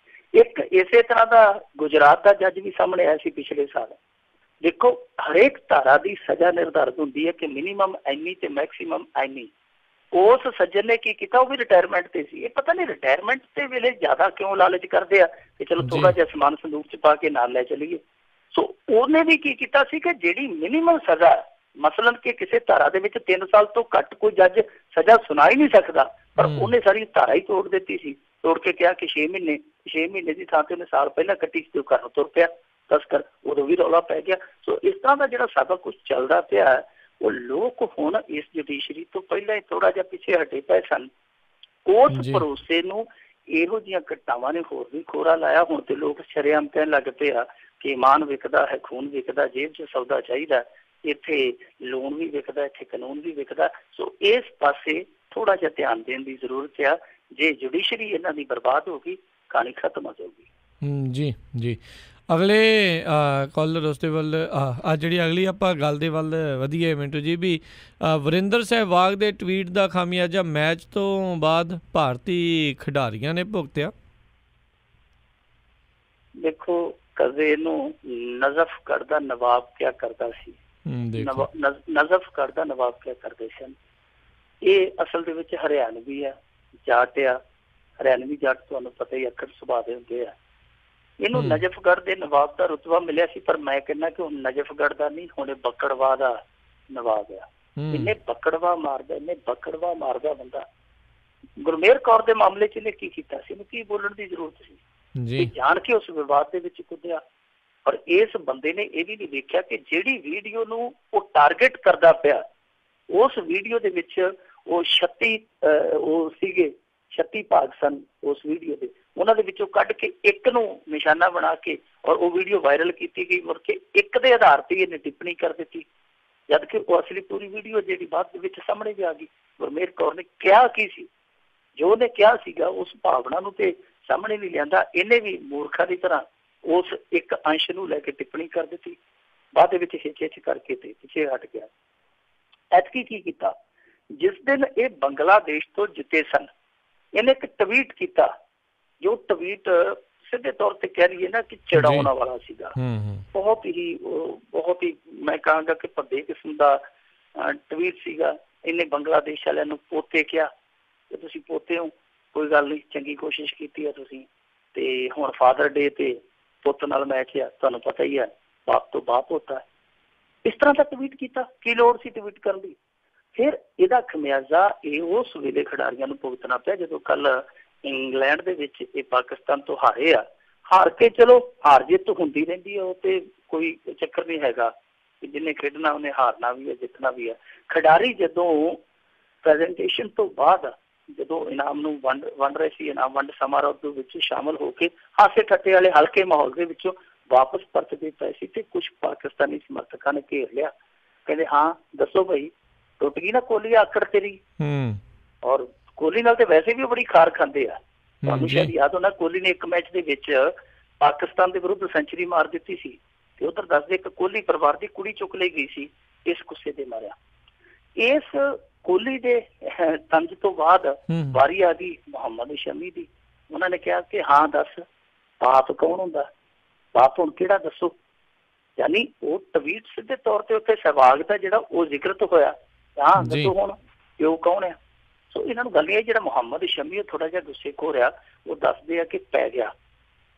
S5: ਇੱਕ ਇਸੇ ਤਰ੍ਹਾਂ ਦਾ ਗੁਜਰਾਤ ਦਾ ਜੱਜ ਵੀ ਸਾਹਮਣੇ ਆਇਆ ਸੀ ਪਿਛਲੇ ਸਾਲ। ਦੇਖੋ ਹਰੇਕ ਧਾਰਾ ਦੀ ਸਜ਼ਾ ਨਿਰਧਾਰਿਤ ਹੁੰਦੀ ਹੈ ਕਿ ਮਿਨੀਮਮ ਇੰਨੀ ਤੇ ਮੈਕਸੀਮਮ ਇੰਨੀ। ਉਸ ਸੱਜਣ ਨੇ ਕੀ ਕੀਤਾ, ਉਹ ਵੀ ਰਿਟਾਇਰਮੈਂਟ ਤੇ ਸੀ। ਇਹ ਪਤਾ ਨਹੀਂ ਰਿਟਾਇਰਮੈਂਟ ਦੇ ਵੇਲੇ ਜ਼ਿਆਦਾ ਕਿਉਂ ਲਾਲਚ ਕਰਦੇ ਆ ਕਿ ਚਲੋ ਥੋੜਾ ਜਿਹਾ ਸਮਾਨ ਸੰਦੂਕ 'ਚ ਪਾ ਕੇ ਨਾਲ ਲੈ ਚਲੀਏ। ਸੋ ਉਹਨੇ ਵੀ ਕੀ ਕੀਤਾ ਸੀ ਕਿ ਜਿਹੜੀ ਮਿਨੀਮਮ ਸਜ਼ਾ, ਮਸਲਨ ਕਿ ਕਿਸੇ ਧਾਰਾ ਦੇ ਵਿੱਚ 3 ਸਾਲ ਤੋਂ ਘੱਟ ਕੋਈ ਜੱਜ ਸਜ਼ਾ ਸੁਣਾ ਹੀ ਨਹੀਂ ਸਕਦਾ, ਪਰ ਉਹਨੇ ਸਾਰੀ ਧਾਰਾ ਹੀ ਤੋੜ ਦਿੱਤੀ ਸੀ। ਤੋੜ ਕੇ ਕਿਹਾ ਕਿ 6 ਮਹੀਨੇ ਦੀ ਥਾਂ ਤੇ ਉਹਨੇ ਸਾਲ ਪਹਿਲਾਂ ਕੱਟੀ ਸੀ ਤੇ ਉਹ ਘਰੋਂ ਤੁਰ ਪਿਆ ਤਸਕਰ। ਉਦੋਂ ਵੀ ਰੌਲਾ ਪੈ ਗਿਆ। ਸੋ ਇਸ ਤਰ੍ਹਾਂ ਦਾ ਜਿਹੜਾ ਸਾਰਾ ਕੁਛ ਚੱਲਦਾ ਪਿਆ, ਉਹ ਲੋਕ ਹੁਣ ਇਸ ਜੁਡੀਸ਼ਰੀ ਤੋਂ ਪਹਿਲਾਂ ਹੀ ਥੋੜਾ ਜਿਹਾ ਪਿੱਛੇ ਹਟੇ ਪਏ ਸਨ। ਉਸ ਭਰੋਸੇ ਨੂੰ ਇਹੋ ਜਿਹੀਆਂ ਘਟਨਾਵਾਂ ਨੇ ਹੋਰ ਵੀ ਖੋਰਾ ਲਾਇਆ। ਹੁਣ ਤੇ ਲੋਕ ਸ਼ਰੇਆਮ ਕਹਿਣ ਲੱਗ ਪਏ ਆ ਕਿ ਇਮਾਨ ਵਿਕਦਾ ਹੈ, ਖੂਨ ਵਿਕਦਾ, ਜੇਬ 'ਚ ਸੌਦਾ ਚਾਹੀਦਾ, ਇੱਥੇ ਲੋਨ ਵੀ ਵਿਕਦਾ, ਇੱਥੇ ਕਾਨੂੰਨ ਵੀ ਵਿਕਦਾ। ਸੋ ਇਸ ਪਾਸੇ ਥੋੜਾ ਜਿਹਾ ਧਿਆਨ ਦੇਣ ਦੀ ਜ਼ਰੂਰਤ ਆ। ਜੇ ਜੁਡੀਸ਼ਰੀ ਇਹਨਾਂ ਦੀ ਬਰਬਾਦ ਹੋ ਗਈ, ਕਹਾਣੀ ਖਤਮ ਹੋ ਜਾਊਗੀ।
S3: ਜੀ ਅਗਲੇ ਕਾਲਰ ਉਸ ਦੇ ਵੱਲ ਜਿਹੜੀ ਅਗਲੀ ਆਪਾਂ ਗੱਲ ਦੇ ਵੱਲ ਵਧੀਏ ਮਿੰਟੂ ਜੀ, ਵੀ ਵਰਿੰਦਰ ਸਹਿਵਾਗ ਦੇ ਟਵੀਟ ਦਾ ਖਾਮਿਆਜਾ ਮੈਚ ਤੋਂ ਬਾਅਦ ਭਾਰਤੀ ਖਿਡਾਰੀਆਂ ਨੇ ਭੁਗਤਿਆ।
S5: ਦੇਖੋ ਕਦੇ ਨੂੰ ਨਜ਼ਫਗੜ੍ਹ ਦਾ ਨਵਾਬ ਕਿਆ ਕਰਦਾ ਸੀ, ਨਜ਼ਫਗੜ੍ਹ ਦਾ ਨਵਾਬ ਕਿਆ ਕਰਦੇ ਸਨ। ਇਹ ਅਸਲ ਦੇ ਵਿੱਚ ਹਰਿਆਣਵੀ ਆ, ਜਾਟ ਆ, ਹਰਿਆਣਵੀ ਜੱਟ ਤੁਹਾਨੂੰ ਪਤਾ ਹੀ ਅੱਖਰ ਸੁਭਾਅ ਦੇ ਹੁੰਦੇ ਆ। ਇਹਨੂੰ ਨਜਫਗੜ੍ਹ ਦੇ ਨਵਾਬ ਦਾ ਰੁਤਬਾ ਮਿਲਿਆ ਸੀ, ਪਰ ਮੈਂ ਕਹਿੰਦਾ ਕਿ ਹੁਣ ਨਜਫਗੜ੍ਹ ਦਾ ਨਹੀਂ, ਹੁਣ ਬੱਕੜਵਾ ਦਾ ਨਵਾਬ ਆ। ਇਹਨੇ ਬੱਕੜਵਾ ਮਾਰਦਾ ਬੰਦਾ। ਗੁਰਮੇਹਰ ਕੌਰ ਦੇ ਮਾਮਲੇ 'ਚ ਇਹਨੇ ਕੀ ਕੀਤਾ ਸੀ, ਇਹਨੂੰ ਕੀ ਬੋਲਣ ਦੀ ਜ਼ਰੂਰਤ ਸੀ? ਜਾਣ ਕੇ ਉਸ ਵਿਵਾਦ ਦੇ ਵਿੱਚ ਕੁੱਦਿਆ। ਔਰ ਇਸ ਬੰਦੇ ਨੇ ਇਹ ਵੀ ਨਹੀਂ ਵੇਖਿਆ ਕਿ ਜਿਹੜੀ ਵੀਡੀਓ ਨੂੰ ਉਹ ਟਾਰਗੇਟ ਕਰਦਾ ਪਿਆ, ਉਸ ਵੀਡੀਓ ਦੇ ਵਿੱਚ ਉਹ 36 ਭਾਗ ਸਨ ਉਸ ਵੀਡੀਓ ਦੇ, ਉਹਨਾਂ ਦੇ ਵਿੱਚੋਂ ਕੱਢ ਕੇ ਇੱਕ ਨੂੰ ਨਿਸ਼ਾਨਾ ਬਣਾ ਕੇ ਔਰ ਉਹ ਵੀਡੀਓ ਵਾਇਰਲ ਕੀਤੀ ਗਈ। ਮੁੜ ਕੇ ਇੱਕ ਦੇ ਆਧਾਰ ਤੇ ਇਹਨੇ ਟਿੱਪਣੀ ਕਰ ਦਿੱਤੀ, ਜਦ ਕਿ ਉਹ ਅਸਲੀ ਪੂਰੀ ਵੀਡੀਓ ਜਿਹੜੀ ਬਾਅਦ ਦੇ ਵਿੱਚ ਸਾਹਮਣੇ ਵੀ ਆ ਗਈ। ਗੁਰਮੇਹਰ ਕੌਰ ਨੇ ਕਿਹਾ ਕੀ ਸੀ, ਜੋ ਉਹਨੇ ਕਿਹਾ ਸੀਗਾ ਉਸ ਭਾਵਨਾ ਨੂੰ ਤੇ ਸਾਹਮਣੇ ਨਹੀਂ ਲਿਆਂਦਾ। ਇਹਨੇ ਵੀ ਮੂਰਖਾਂ ਦੀ ਤਰ੍ਹਾਂ ਉਸ ਇੱਕ ਅੰਸ਼ ਨੂੰ ਲੈ ਕੇ ਟਿੱਪਣੀ ਕਰ ਦਿੱਤੀ, ਬਾਅਦ ਦੇ ਵਿੱਚ ਹਿੱਚ ਕਰਕੇ ਤੇ ਪਿੱਛੇ ਹਟ ਗਿਆ। ਐਤਕੀ ਕੀ ਕੀਤਾ, ਜਿਸ ਦਿਨ ਇਹ ਬੰਗਲਾਦੇਸ਼ ਤੋਂ ਜਿੱਤੇ ਸਨ, ਇਹਨੇ ਇੱਕ ਟਵੀਟ ਕੀਤਾ, ਜੋ ਟਵੀਟ ਸਿੱਧੇ ਤੌਰ ਤੇ ਕਹਿ ਲਈਏ ਨਾ ਕਿ ਚਿੜਾਉਣ ਵਾਲਾ ਸੀਗਾ। ਬਹੁਤ ਹੀ ਮੈਂ ਕਹਾਂਗਾ ਕਿ ਭੱਦੇ ਕਿਸਮ ਦਾ ਟਵੀਟ ਸੀਗਾ। ਇਹਨੇ ਬੰਗਲਾਦੇਸ਼ ਵਾਲਿਆਂ ਨੂੰ ਪੋਤੇ ਕਿਹਾ ਕਿ ਤੁਸੀਂ ਪੋਤੇ ਹੋ, ਕੋਈ ਗੱਲ ਨਹੀਂ, ਚੰਗੀ ਕੋਸ਼ਿਸ਼ ਕੀਤੀ ਹੈ ਤੁਸੀਂ, ਤੇ ਹੁਣ ਫਾਦਰ ਡੇ ਤੇ ਪੁੱਤ ਨਾਲ ਮੈਚ ਆ, ਤੁਹਾਨੂੰ ਪਤਾ ਹੀ ਹੈ ਬਾਪ ਤੋਂ ਬਾਪ ਹੁੰਦਾ। ਇਸ ਤਰ੍ਹਾਂ ਦਾ ਟਵੀਟ ਕੀਤਾ, ਕੀ ਲੋੜ ਸੀ ਟਵੀਟ ਕਰਨ ਦੀ? ਫਿਰ ਇਹਦਾ ਖਮਿਆਜ਼ਾ ਇਹ ਉਸ ਵੇਲੇ ਖਿਡਾਰੀਆਂ ਨੂੰ ਭੁਗਤਣਾ ਪਿਆ ਜਦੋਂ ਕੱਲ ਇੰਗਲੈਂਡ ਦੇ ਵਿੱਚ ਇਹ ਪਾਕਿਸਤਾਨ ਤੋਂ ਹਾਰੇ ਆ। ਹਾਰ ਕੇ ਚਲੋ ਹਾਰ ਜਿੱਤ ਹੁੰਦੀ ਰਹਿੰਦੀ ਹੈ, ਉਹ ਤੇ ਕੋਈ ਚੱਕਰ ਨਹੀਂ ਹੈਗਾ, ਜਿਹਨੇ ਖੇਡਣਾ ਉਹਨੇ ਹਾਰਨਾ ਵੀ ਹੈ, ਜਿੱਤਣਾ ਵੀ ਹੈ। ਖਿਡਾਰੀ ਜਦੋਂ ਪ੍ਰੈਜੈਂਟੇਸ਼ਨ ਤੋਂ ਬਾਅਦ ਜਦੋਂ ਇਨਾਮ ਨੂੰ ਵੰਡ ਰਹੇ ਸੀ, ਇਨਾਮ ਵੰਡ ਸਮਾਰੋਹ ਦੇ ਵਿੱਚ ਸ਼ਾਮਲ ਹੋ ਕੇ ਹਾਸੇ ਠੱਟੇ ਵਾਲੇ ਹਲਕੇ ਮਾਹੌਲ ਦੇ ਵਿੱਚੋਂ ਵਾਪਸ ਪਰਤਦੇ ਪਏ ਸੀ ਤੇ ਕੁਛ ਪਾਕਿਸਤਾਨੀ ਸਮਰਥਕਾਂ ਨੇ ਘੇਰ ਲਿਆ। ਕਹਿੰਦੇ ਹਾਂ ਦੱਸੋ ਭਾਈ, ਟੁੱਟ ਗਈ ਨਾ ਕੋਹਲੀ ਆਕੜ ਤੇਰੀ? ਔਰ ਕੋਹਲੀ ਨਾਲ ਤੇ ਵੈਸੇ ਵੀ ਬੜੀ ਖਾਰ ਖਾਂਦੇ ਆ। ਤੁਹਾਨੂੰ ਸ਼ਾਇਦ ਯਾਦ ਹੋਣਾ, ਕੋਹਲੀ ਨੇ ਇੱਕ ਮੈਚ ਦੇ ਵਿੱਚ ਪਾਕਿਸਤਾਨ ਦੇ ਵਿਰੁੱਧ ਸੈਂਚੁਰੀ ਮਾਰ ਦਿੱਤੀ ਸੀ ਤੇ ਉਧਰ ਦੱਸਦੇ ਇੱਕ ਕੋਹਲੀ ਪਰਿਵਾਰ ਦੀ ਕੁੜੀ ਚੁੱਕ ਲਈ ਗਈ ਸੀ ਇਸ ਗੁੱਸੇ ਦੇ ਮਾਰਿਆ। ਇਸ ਕੋਹਲੀ ਦੇ ਤੰਜ ਤੋਂ ਬਾਅਦ ਵਾਰੀ ਆ ਗਈ ਮੁਹੰਮਦ ਸ਼ਮੀ ਦੀ। ਉਹਨਾਂ ਨੇ ਕਿਹਾ ਕਿ ਹਾਂ ਦੱਸ ਬਾਪ ਕੌਣ ਹੁੰਦਾ, ਬਾਪ ਹੁਣ ਕਿਹੜਾ ਦੱਸੋ? ਯਾਨੀ ਉਹ ਟਵੀਟ ਸਿੱਧੇ ਤੌਰ ਤੇ ਉੱਥੇ ਸਹਿਵਾਗ ਦਾ ਜਿਹੜਾ ਉਹ ਜ਼ਿਕਰਤ ਹੋਇਆ, ਹਾਂ ਦੱਸੋ ਹੁਣ ਪਿਓ ਕੌਣ ਆ? ਸੋ ਇਹਨਾਂ ਨੂੰ ਗੱਲ ਇਹ, ਜਿਹੜਾ ਮੁਹੰਮਦ ਸ਼ਮੀ ਥੋੜਾ ਜਿਹਾ ਗੁੱਸੇ ਖੋ ਰਿਹਾ, ਉਹ ਦੱਸਦੇ ਆ ਕਿ ਪੈ ਗਿਆ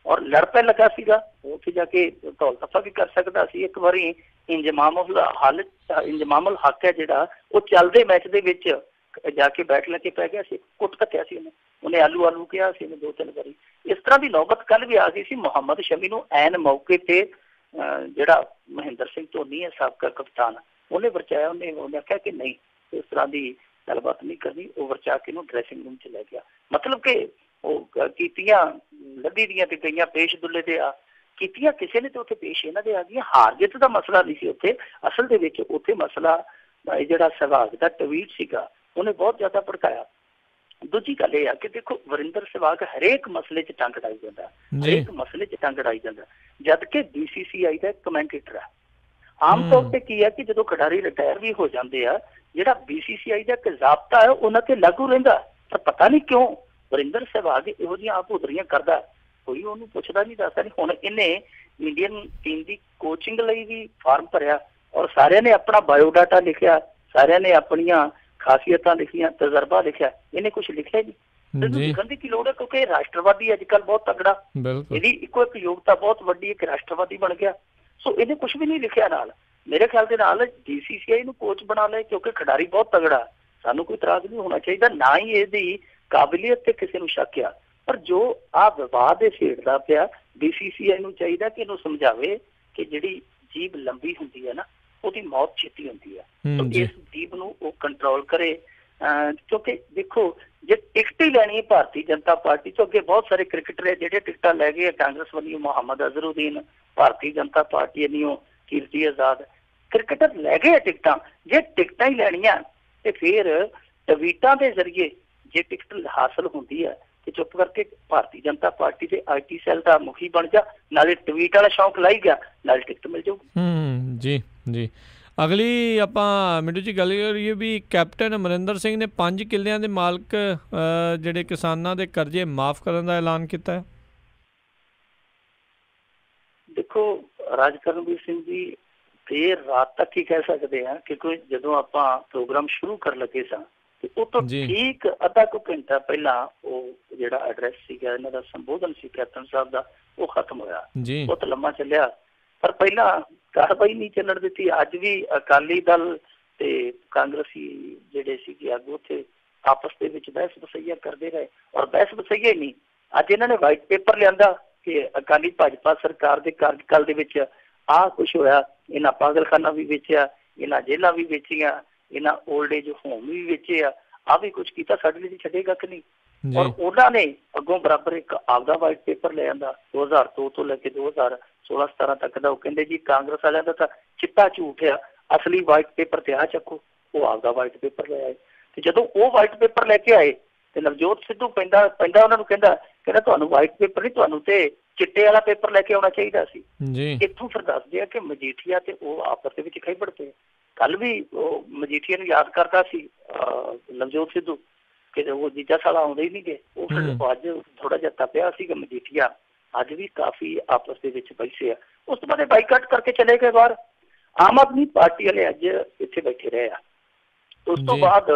S5: ਔਰ ਲੜ ਪੈ ਲੱਗਾ ਸੀਗਾ। ਉੱਥੇ ਜਾ ਕੇ ਧੌਲ ਤਫਾ ਵੀ ਕਰ ਸਕਦਾ ਸੀ। ਇੱਕ ਵਾਰੀ ਇੰਜਮਾਮੁਲ ਹੱਕ ਹੈ ਜਿਹੜਾ, ਉਹ ਚੱਲਦੇ ਮੈਚ ਦੇ ਵਿੱਚ ਜਾ ਕੇ ਬੈਠ ਲੈ ਕੇ ਪੈ ਗਿਆ ਸੀ, ਕੁੱਟ ਕੱਟਿਆ ਸੀ ਉਹਨੇ ਆਲੂ ਕਿਹਾ ਸੀ 2-3 ਵਾਰੀ। ਇਸ ਤਰ੍ਹਾਂ ਦੀ ਨੌਬਤ ਕੱਲ ਵੀ ਆ ਗਈ ਸੀ ਮੁਹੰਮਦ ਸ਼ਮੀ ਨੂੰ। ਐਨ ਮੌਕੇ ਤੇ ਜਿਹੜਾ ਮਹਿੰਦਰ ਸਿੰਘ ਧੋਨੀ ਹੈ ਸਾਬਕਾ ਕਪਤਾਨ, ਉਹਨੇ ਵਰਚਾਇਆ, ਉਹਨੇ ਆਖਿਆ ਕਿ ਨਹੀਂ ਇਸ ਤਰ੍ਹਾਂ ਦੀ ਗੱਲਬਾਤ ਨਹੀਂ ਕਰਨੀ। ਉਹ ਵਰਚਾ ਕੇ ਇਹਨੂੰ ਡਰੈਸਿੰਗ ਰੂਮ 'ਚ ਲੈ ਗਿਆ। ਮਤਲਬ ਕਿ ਉਹ ਕੀਤੀਆਂ ਲੱਭੀ ਦੀਆਂ ਤੇ ਗਈਆਂ ਪੇਸ਼ ਦੁੱਲੇ ਤੇ ਆ ਕੀਤੀਆਂ ਕਿਸੇ ਨੇ ਤੇ ਉੱਥੇ ਪੇਸ਼ ਇਹਨਾਂ ਦੇ ਆ ਗਈਆਂ। ਹਾਰ ਜਿੱਤ ਦਾ ਮਸਲਾ ਨਹੀਂ ਸੀ ਉੱਥੇ, ਅਸਲ ਦੇ ਵਿੱਚ ਉੱਥੇ ਮਸਲਾ ਜਿਹੜਾ ਸਹਿਵਾਗ ਦਾ ਟਵੀਟ ਸੀਗਾ ਉਹਨੇ ਬਹੁਤ ਜ਼ਿਆਦਾ ਭੜਕਾਇਆ। ਦੂਜੀ ਗੱਲ ਇਹ ਆ ਕਿ ਦੇਖੋ ਵਰਿੰਦਰ ਸਹਿਵਾਗ ਹਰੇਕ ਮਸਲੇ 'ਚ ਟੰਗ ਅੜਾਈ ਜਾਂਦਾ, ਹਰੇਕ ਮਸਲੇ 'ਚ ਟੰਗ ਅੜਾਈ ਜਾਂਦਾ, ਜਦ ਕਿ BCCI ਦਾ ਕਮੈਂਟੇਟਰ ਹੈ। ਆਮ ਤੌਰ ਤੇ ਕੀ ਹੈ ਕਿ ਜਦੋਂ ਖਿਡਾਰੀ ਰਿਟਾਇਰ ਵੀ ਹੋ ਜਾਂਦੇ ਆ, ਜਿਹੜਾ BCCI ਦਾ ਇੱਕ ਜ਼ਾਬਤਾ ਹੈ ਉਹਨਾਂ ਤੇ ਲਾਗੂ ਰਹਿੰਦਾ, ਪਰ ਪਤਾ ਨਹੀਂ ਕਿਉਂ ਵਰਿੰਦਰ ਸਹਿਵਾਗ ਇਹੋ ਜਿਹੀਆਂ ਆਪ ਉਧਰੀਆਂ ਕਰਦਾ, ਕੋਈ ਉਹਨੂੰ ਪੁੱਛਦਾ ਨਹੀਂ, ਦੱਸਦਾ ਨਹੀਂ। ਹੁਣ ਇਹਨੇ ਇੰਡੀਅਨ ਟੀਮ ਦੀ ਕੋਚਿੰਗ ਲਈ ਵੀ ਫਾਰਮ ਭਰਿਆ ਔਰ ਸਾਰਿਆਂ ਨੇ ਆਪਣਾ ਬਾਇਓਡਾਟਾ ਲਿਖਿਆ, ਸਾਰਿਆਂ ਨੇ ਆਪਣੀਆਂ ਖਾਸੀਅਤਾਂ ਲਿਖੀਆਂ, ਤਜਰਬਾ ਲਿਖਿਆ, ਇਹਨੇ ਕੁਛ ਲਿਖਿਆ ਨਹੀਂ। ਇਹਨੂੰ ਲਿਖਣ ਦੀ ਕੀ ਲੋੜ ਹੈ, ਕਿਉਂਕਿ ਰਾਸ਼ਟਰਵਾਦੀ ਅੱਜ ਕੱਲ੍ਹ ਬਹੁਤ ਤਗੜਾ, ਇਹਦੀ ਇੱਕੋ ਇੱਕ ਯੋਗਤਾ ਬਹੁਤ ਵੱਡੀ, ਇੱਕ ਰਾਸ਼ਟਰਵਾਦੀ ਬਣ ਗਿਆ। ਸੋ ਇਹਨੇ ਕੁਛ ਵੀ ਨਹੀਂ ਲਿਖਿਆ। ਨਾਲ ਮੇਰੇ ਖਿਆਲ ਦੇ ਨਾਲ BCCI ਨੂੰ ਕੋਚ ਬਣਾ ਲਏ, ਕਿਉਂਕਿ ਖਿਡਾਰੀ ਬਹੁਤ ਤਗੜਾ, ਸਾਨੂੰ ਕੋਈ ਇਤਰਾਜ਼ ਨਹੀਂ ਹੋਣਾ ਚਾਹੀਦਾ, ਨਾ ਹੀ ਇਹਦੀ ਕਾਬਲੀਅਤ ਤੇ ਕਿਸੇ ਨੂੰ ਸ਼ੱਕ ਆ। ਪਰ ਜੋ ਆਹ ਵਿਵਾਦ ਇਹ ਛੇੜਦਾ ਪਿਆ, BCCI ਨੂੰ ਚਾਹੀਦਾ ਕਿ ਇਹਨੂੰ ਸਮਝਾਵੇ ਕਿ ਜਿਹੜੀ ਜੀਭ ਲੰਬੀ ਹੁੰਦੀ ਹੈ ਨਾ, ਉਹਦੀ ਮੌਤ ਛੇਤੀ ਹੁੰਦੀ ਹੈ। ਸੋ ਇਸ ਜੀਭ ਨੂੰ ਉਹ ਕੰਟਰੋਲ ਕਰੇ, ਕਿਉਂਕਿ ਦੇਖੋ ਜੇ ਟਿਕਟ ਹੀ ਲੈਣੀ ਹੈ ਭਾਰਤੀ ਜਨਤਾ ਪਾਰਟੀ ਤੋਂ, ਅੱਗੇ ਬਹੁਤ ਸਾਰੇ ਕ੍ਰਿਕਟਰ ਹੈ ਜਿਹੜੇ ਟਿਕਟਾਂ ਲੈ ਗਏ, ਕਾਂਗਰਸ ਵੱਲੋਂ ਮੁਹੰਮਦ ਅਜ਼ਹਰਉਦੀਨ, ਭਾਰਤੀ ਜਨਤਾ ਪਾਰਟੀ ਵੱਲੋਂ ਕੀਰਤੀ ਆਜ਼ਾਦ, ਕ੍ਰਿਕਟਰ ਲੈ ਗਏ ਟਿਕਟਾਂ। ਜੇ ਟਿਕਟਾਂ ਹੀ ਲੈਣੀਆਂ ਤੇ ਫਿਰ ਟਵੀਟਾਂ ਦੇ ਜ਼ਰੀਏ ਜੇ ਟਿਕਟ ਹਾਸਲ ਹੁੰਦੀ ਹੈ ਤੇ ਚੁੱਪ ਕਰਕੇ ਭਾਰਤੀ ਜਨਤਾ ਪਾਰਟੀ ਦੇ IT ਸੈੱਲ ਦਾ ਮੁਖੀ ਬਣ ਜਾ, ਨਾਲੇ ਟਵੀਟ ਵਾਲਾ ਸ਼ੌਂਕ ਲਾਈ ਗਿਆ, ਨਾਲੇ ਟਿਕਟ ਮਿਲ ਜਾਊ।
S3: ਜੀ ਅਗਲੀ ਆਪਾਂ ਮਿੰਟੂ ਜੀ ਗੱਲ ਕਰੀਏ ਵੀ ਕੈਪਟਨ ਅਮਰਿੰਦਰ ਸਿੰਘ ਨੇ 5 ਕਿੱਲਿਆਂ ਦੇ ਮਾਲਕ ਜਿਹੜੇ ਕਿਸਾਨਾਂ ਦੇ ਕਰਜ਼ੇ ਮਾਫ ਕਰਨ ਦਾ ਐਲਾਨ ਕੀਤਾ ਹੈ।
S5: ਦੇਖੋ ਰਾਜਕਰਨਵੀਰ ਸਿੰਘ ਜੀ, ਦੇਰ ਰਾਤ ਤੱਕ ਹੀ ਕਹਿ ਸਕਦੇ ਹਾਂ, ਕਿਉਂਕਿ ਜਦੋਂ ਆਪਾਂ ਪ੍ਰੋਗਰਾਮ ਸ਼ੁਰੂ ਕਰਨ ਲੱਗੇ ਸਾਂ ਤੇ ਉਹ ਤੋਂ ਠੀਕ ਅੱਧਾ ਕੁ ਘੰਟਾ ਪਹਿਲਾਂ ਉਹ ਜਿਹੜਾ ਐਡਰੈਸ ਸੀਗਾ ਇਹਨਾਂ ਦਾ, ਸੰਬੋਧਨ ਸੀ ਕੈਪਟਨ ਸਾਹਿਬ ਦਾ, ਉਹ ਖਤਮ ਹੋਇਆ। ਬਹੁਤ ਲੰਮਾ ਚੱਲਿਆ, ਪਰ ਪਹਿਲਾਂ ਕਾਰਵਾਈ ਨਹੀਂ ਚੱਲਣ ਦਿੱਤੀ। ਅੱਜ ਵੀ ਅਕਾਲੀ ਦਲ ਤੇ ਕਾਂਗਰਸੀ ਜਿਹੜੇ ਸੀਗੇ ਆਗੂ ਉੱਥੇ ਆਪਸ ਦੇ ਵਿੱਚ ਬਹਿਸ ਬਸਈਆ ਕਰਦੇ ਰਹੇ, ਔਰ ਬਹਿਸ ਬਸਈਆ ਹੀ ਨਹੀਂ, ਅੱਜ ਇਹਨਾਂ ਨੇ ਵਾਈਟ ਪੇਪਰ ਲਿਆਂਦਾ ਕਿ ਅਕਾਲੀ ਭਾਜਪਾ ਸਰਕਾਰ ਦੇ ਕਾਰਜਕਾਲ ਦੇ ਵਿੱਚ ਆਹ ਕੁਛ ਹੋਇਆ, ਇਹਨਾਂ ਪਾਗਲਖਾਨਾ ਵੀ ਵੇਚਿਆ, ਇਹਨਾਂ ਜੇਲ੍ਹਾਂ ਵੀ ਵੇਚੀਆਂ, ਇਹਨਾਂ ਓਲਡ ਏਜ ਹੋਮ ਵੀ ਵੇਚੇ ਆ, ਆਹ ਵੀ ਕੁਛ ਕੀਤਾ, ਸਾਡੇ ਲਈ ਛੱਡੇਗਾ ਕਿ ਨਹੀਂ। ਔਰ ਉਹਨਾਂ ਨੇ ਅੱਗੋਂ ਬਰਾਬਰ ਇੱਕ ਆਪਦਾ ਵਾਈਟ ਪੇਪਰ ਲੈ ਆਂਦਾ 2002 ਤੋਂ ਲੈ ਕੇ 2016-17 ਤੱਕ ਦਾ। ਉਹ ਕਹਿੰਦੇ ਜੀ ਕਾਂਗਰਸ ਵਾਲਿਆਂ ਦਾ ਤਾਂ ਚਿੱਟਾ ਝੂਠ ਆ, ਅਸਲੀ ਵਾਈਟ ਪੇਪਰ ਤੇ ਆ ਚੱਕੋ। ਉਹ ਆਪਦਾ ਵਾਈਟ ਪੇਪਰ ਲੈ ਆਏ, ਤੇ ਜਦੋਂ ਉਹ ਵਾਈਟ ਪੇਪਰ ਲੈ ਕੇ ਆਏ ਤੇ ਨਵਜੋਤ ਸਿੱਧੂ ਪੈਂਦਾ ਉਹਨਾਂ ਨੂੰ ਕਹਿੰਦਾ ਤੁਹਾਨੂੰ ਵਾਈਟ ਪੇਪਰ ਨਹੀਂ, ਤੁਹਾਨੂੰ ਤੇ ਚਿੱਟੇ ਵਾਲਾ ਪੇਪਰ ਲੈ ਕੇ ਆਉਣਾ ਚਾਹੀਦਾ ਸੀ। ਇੱਥੋਂ ਫਿਰ ਦੱਸਦੇ ਆ ਕਿ ਮਜੀਠੀਆ ਤੇ ਉਹ ਆਪਸ ਦੇ ਵਿੱਚ ਖਿੱਬੜ ਪਏ। ਕੱਲ ਵੀ ਉਹ ਮਜੀਠੀਆ ਨੂੰ ਯਾਦ ਕਰਦਾ ਸੀ ਨਵਜੋਤ ਸਿੱਧੂ ਕਿ ਉਹ ਜੀਜਾ ਸਾਲਾ ਆਉਂਦੇ ਹੀ ਨਹੀਂ ਗਏ। ਉਹ ਫਿਰ ਅੱਜ ਥੋੜਾ ਜਿਹਾ ਤਪਿਆ ਸੀਗਾ ਮਜੀਠੀਆ, ਅੱਜ ਵੀ ਕਾਫੀ ਆਪਸ ਦੇ ਵਿੱਚ ਬੈਸੇ ਆ। ਉਸ ਤੋਂ ਬਾਅਦ ਬਾਈਕਾਟ ਕਰਕੇ ਚਲੇ ਗਏ ਬਾਹਰ। ਆਮ ਆਦਮੀ ਪਾਰਟੀ ਵਾਲੇ ਅੱਜ ਇੱਥੇ ਬੈਠੇ ਰਹੇ ਆ। ਉਸ ਤੋਂ ਬਾਅਦ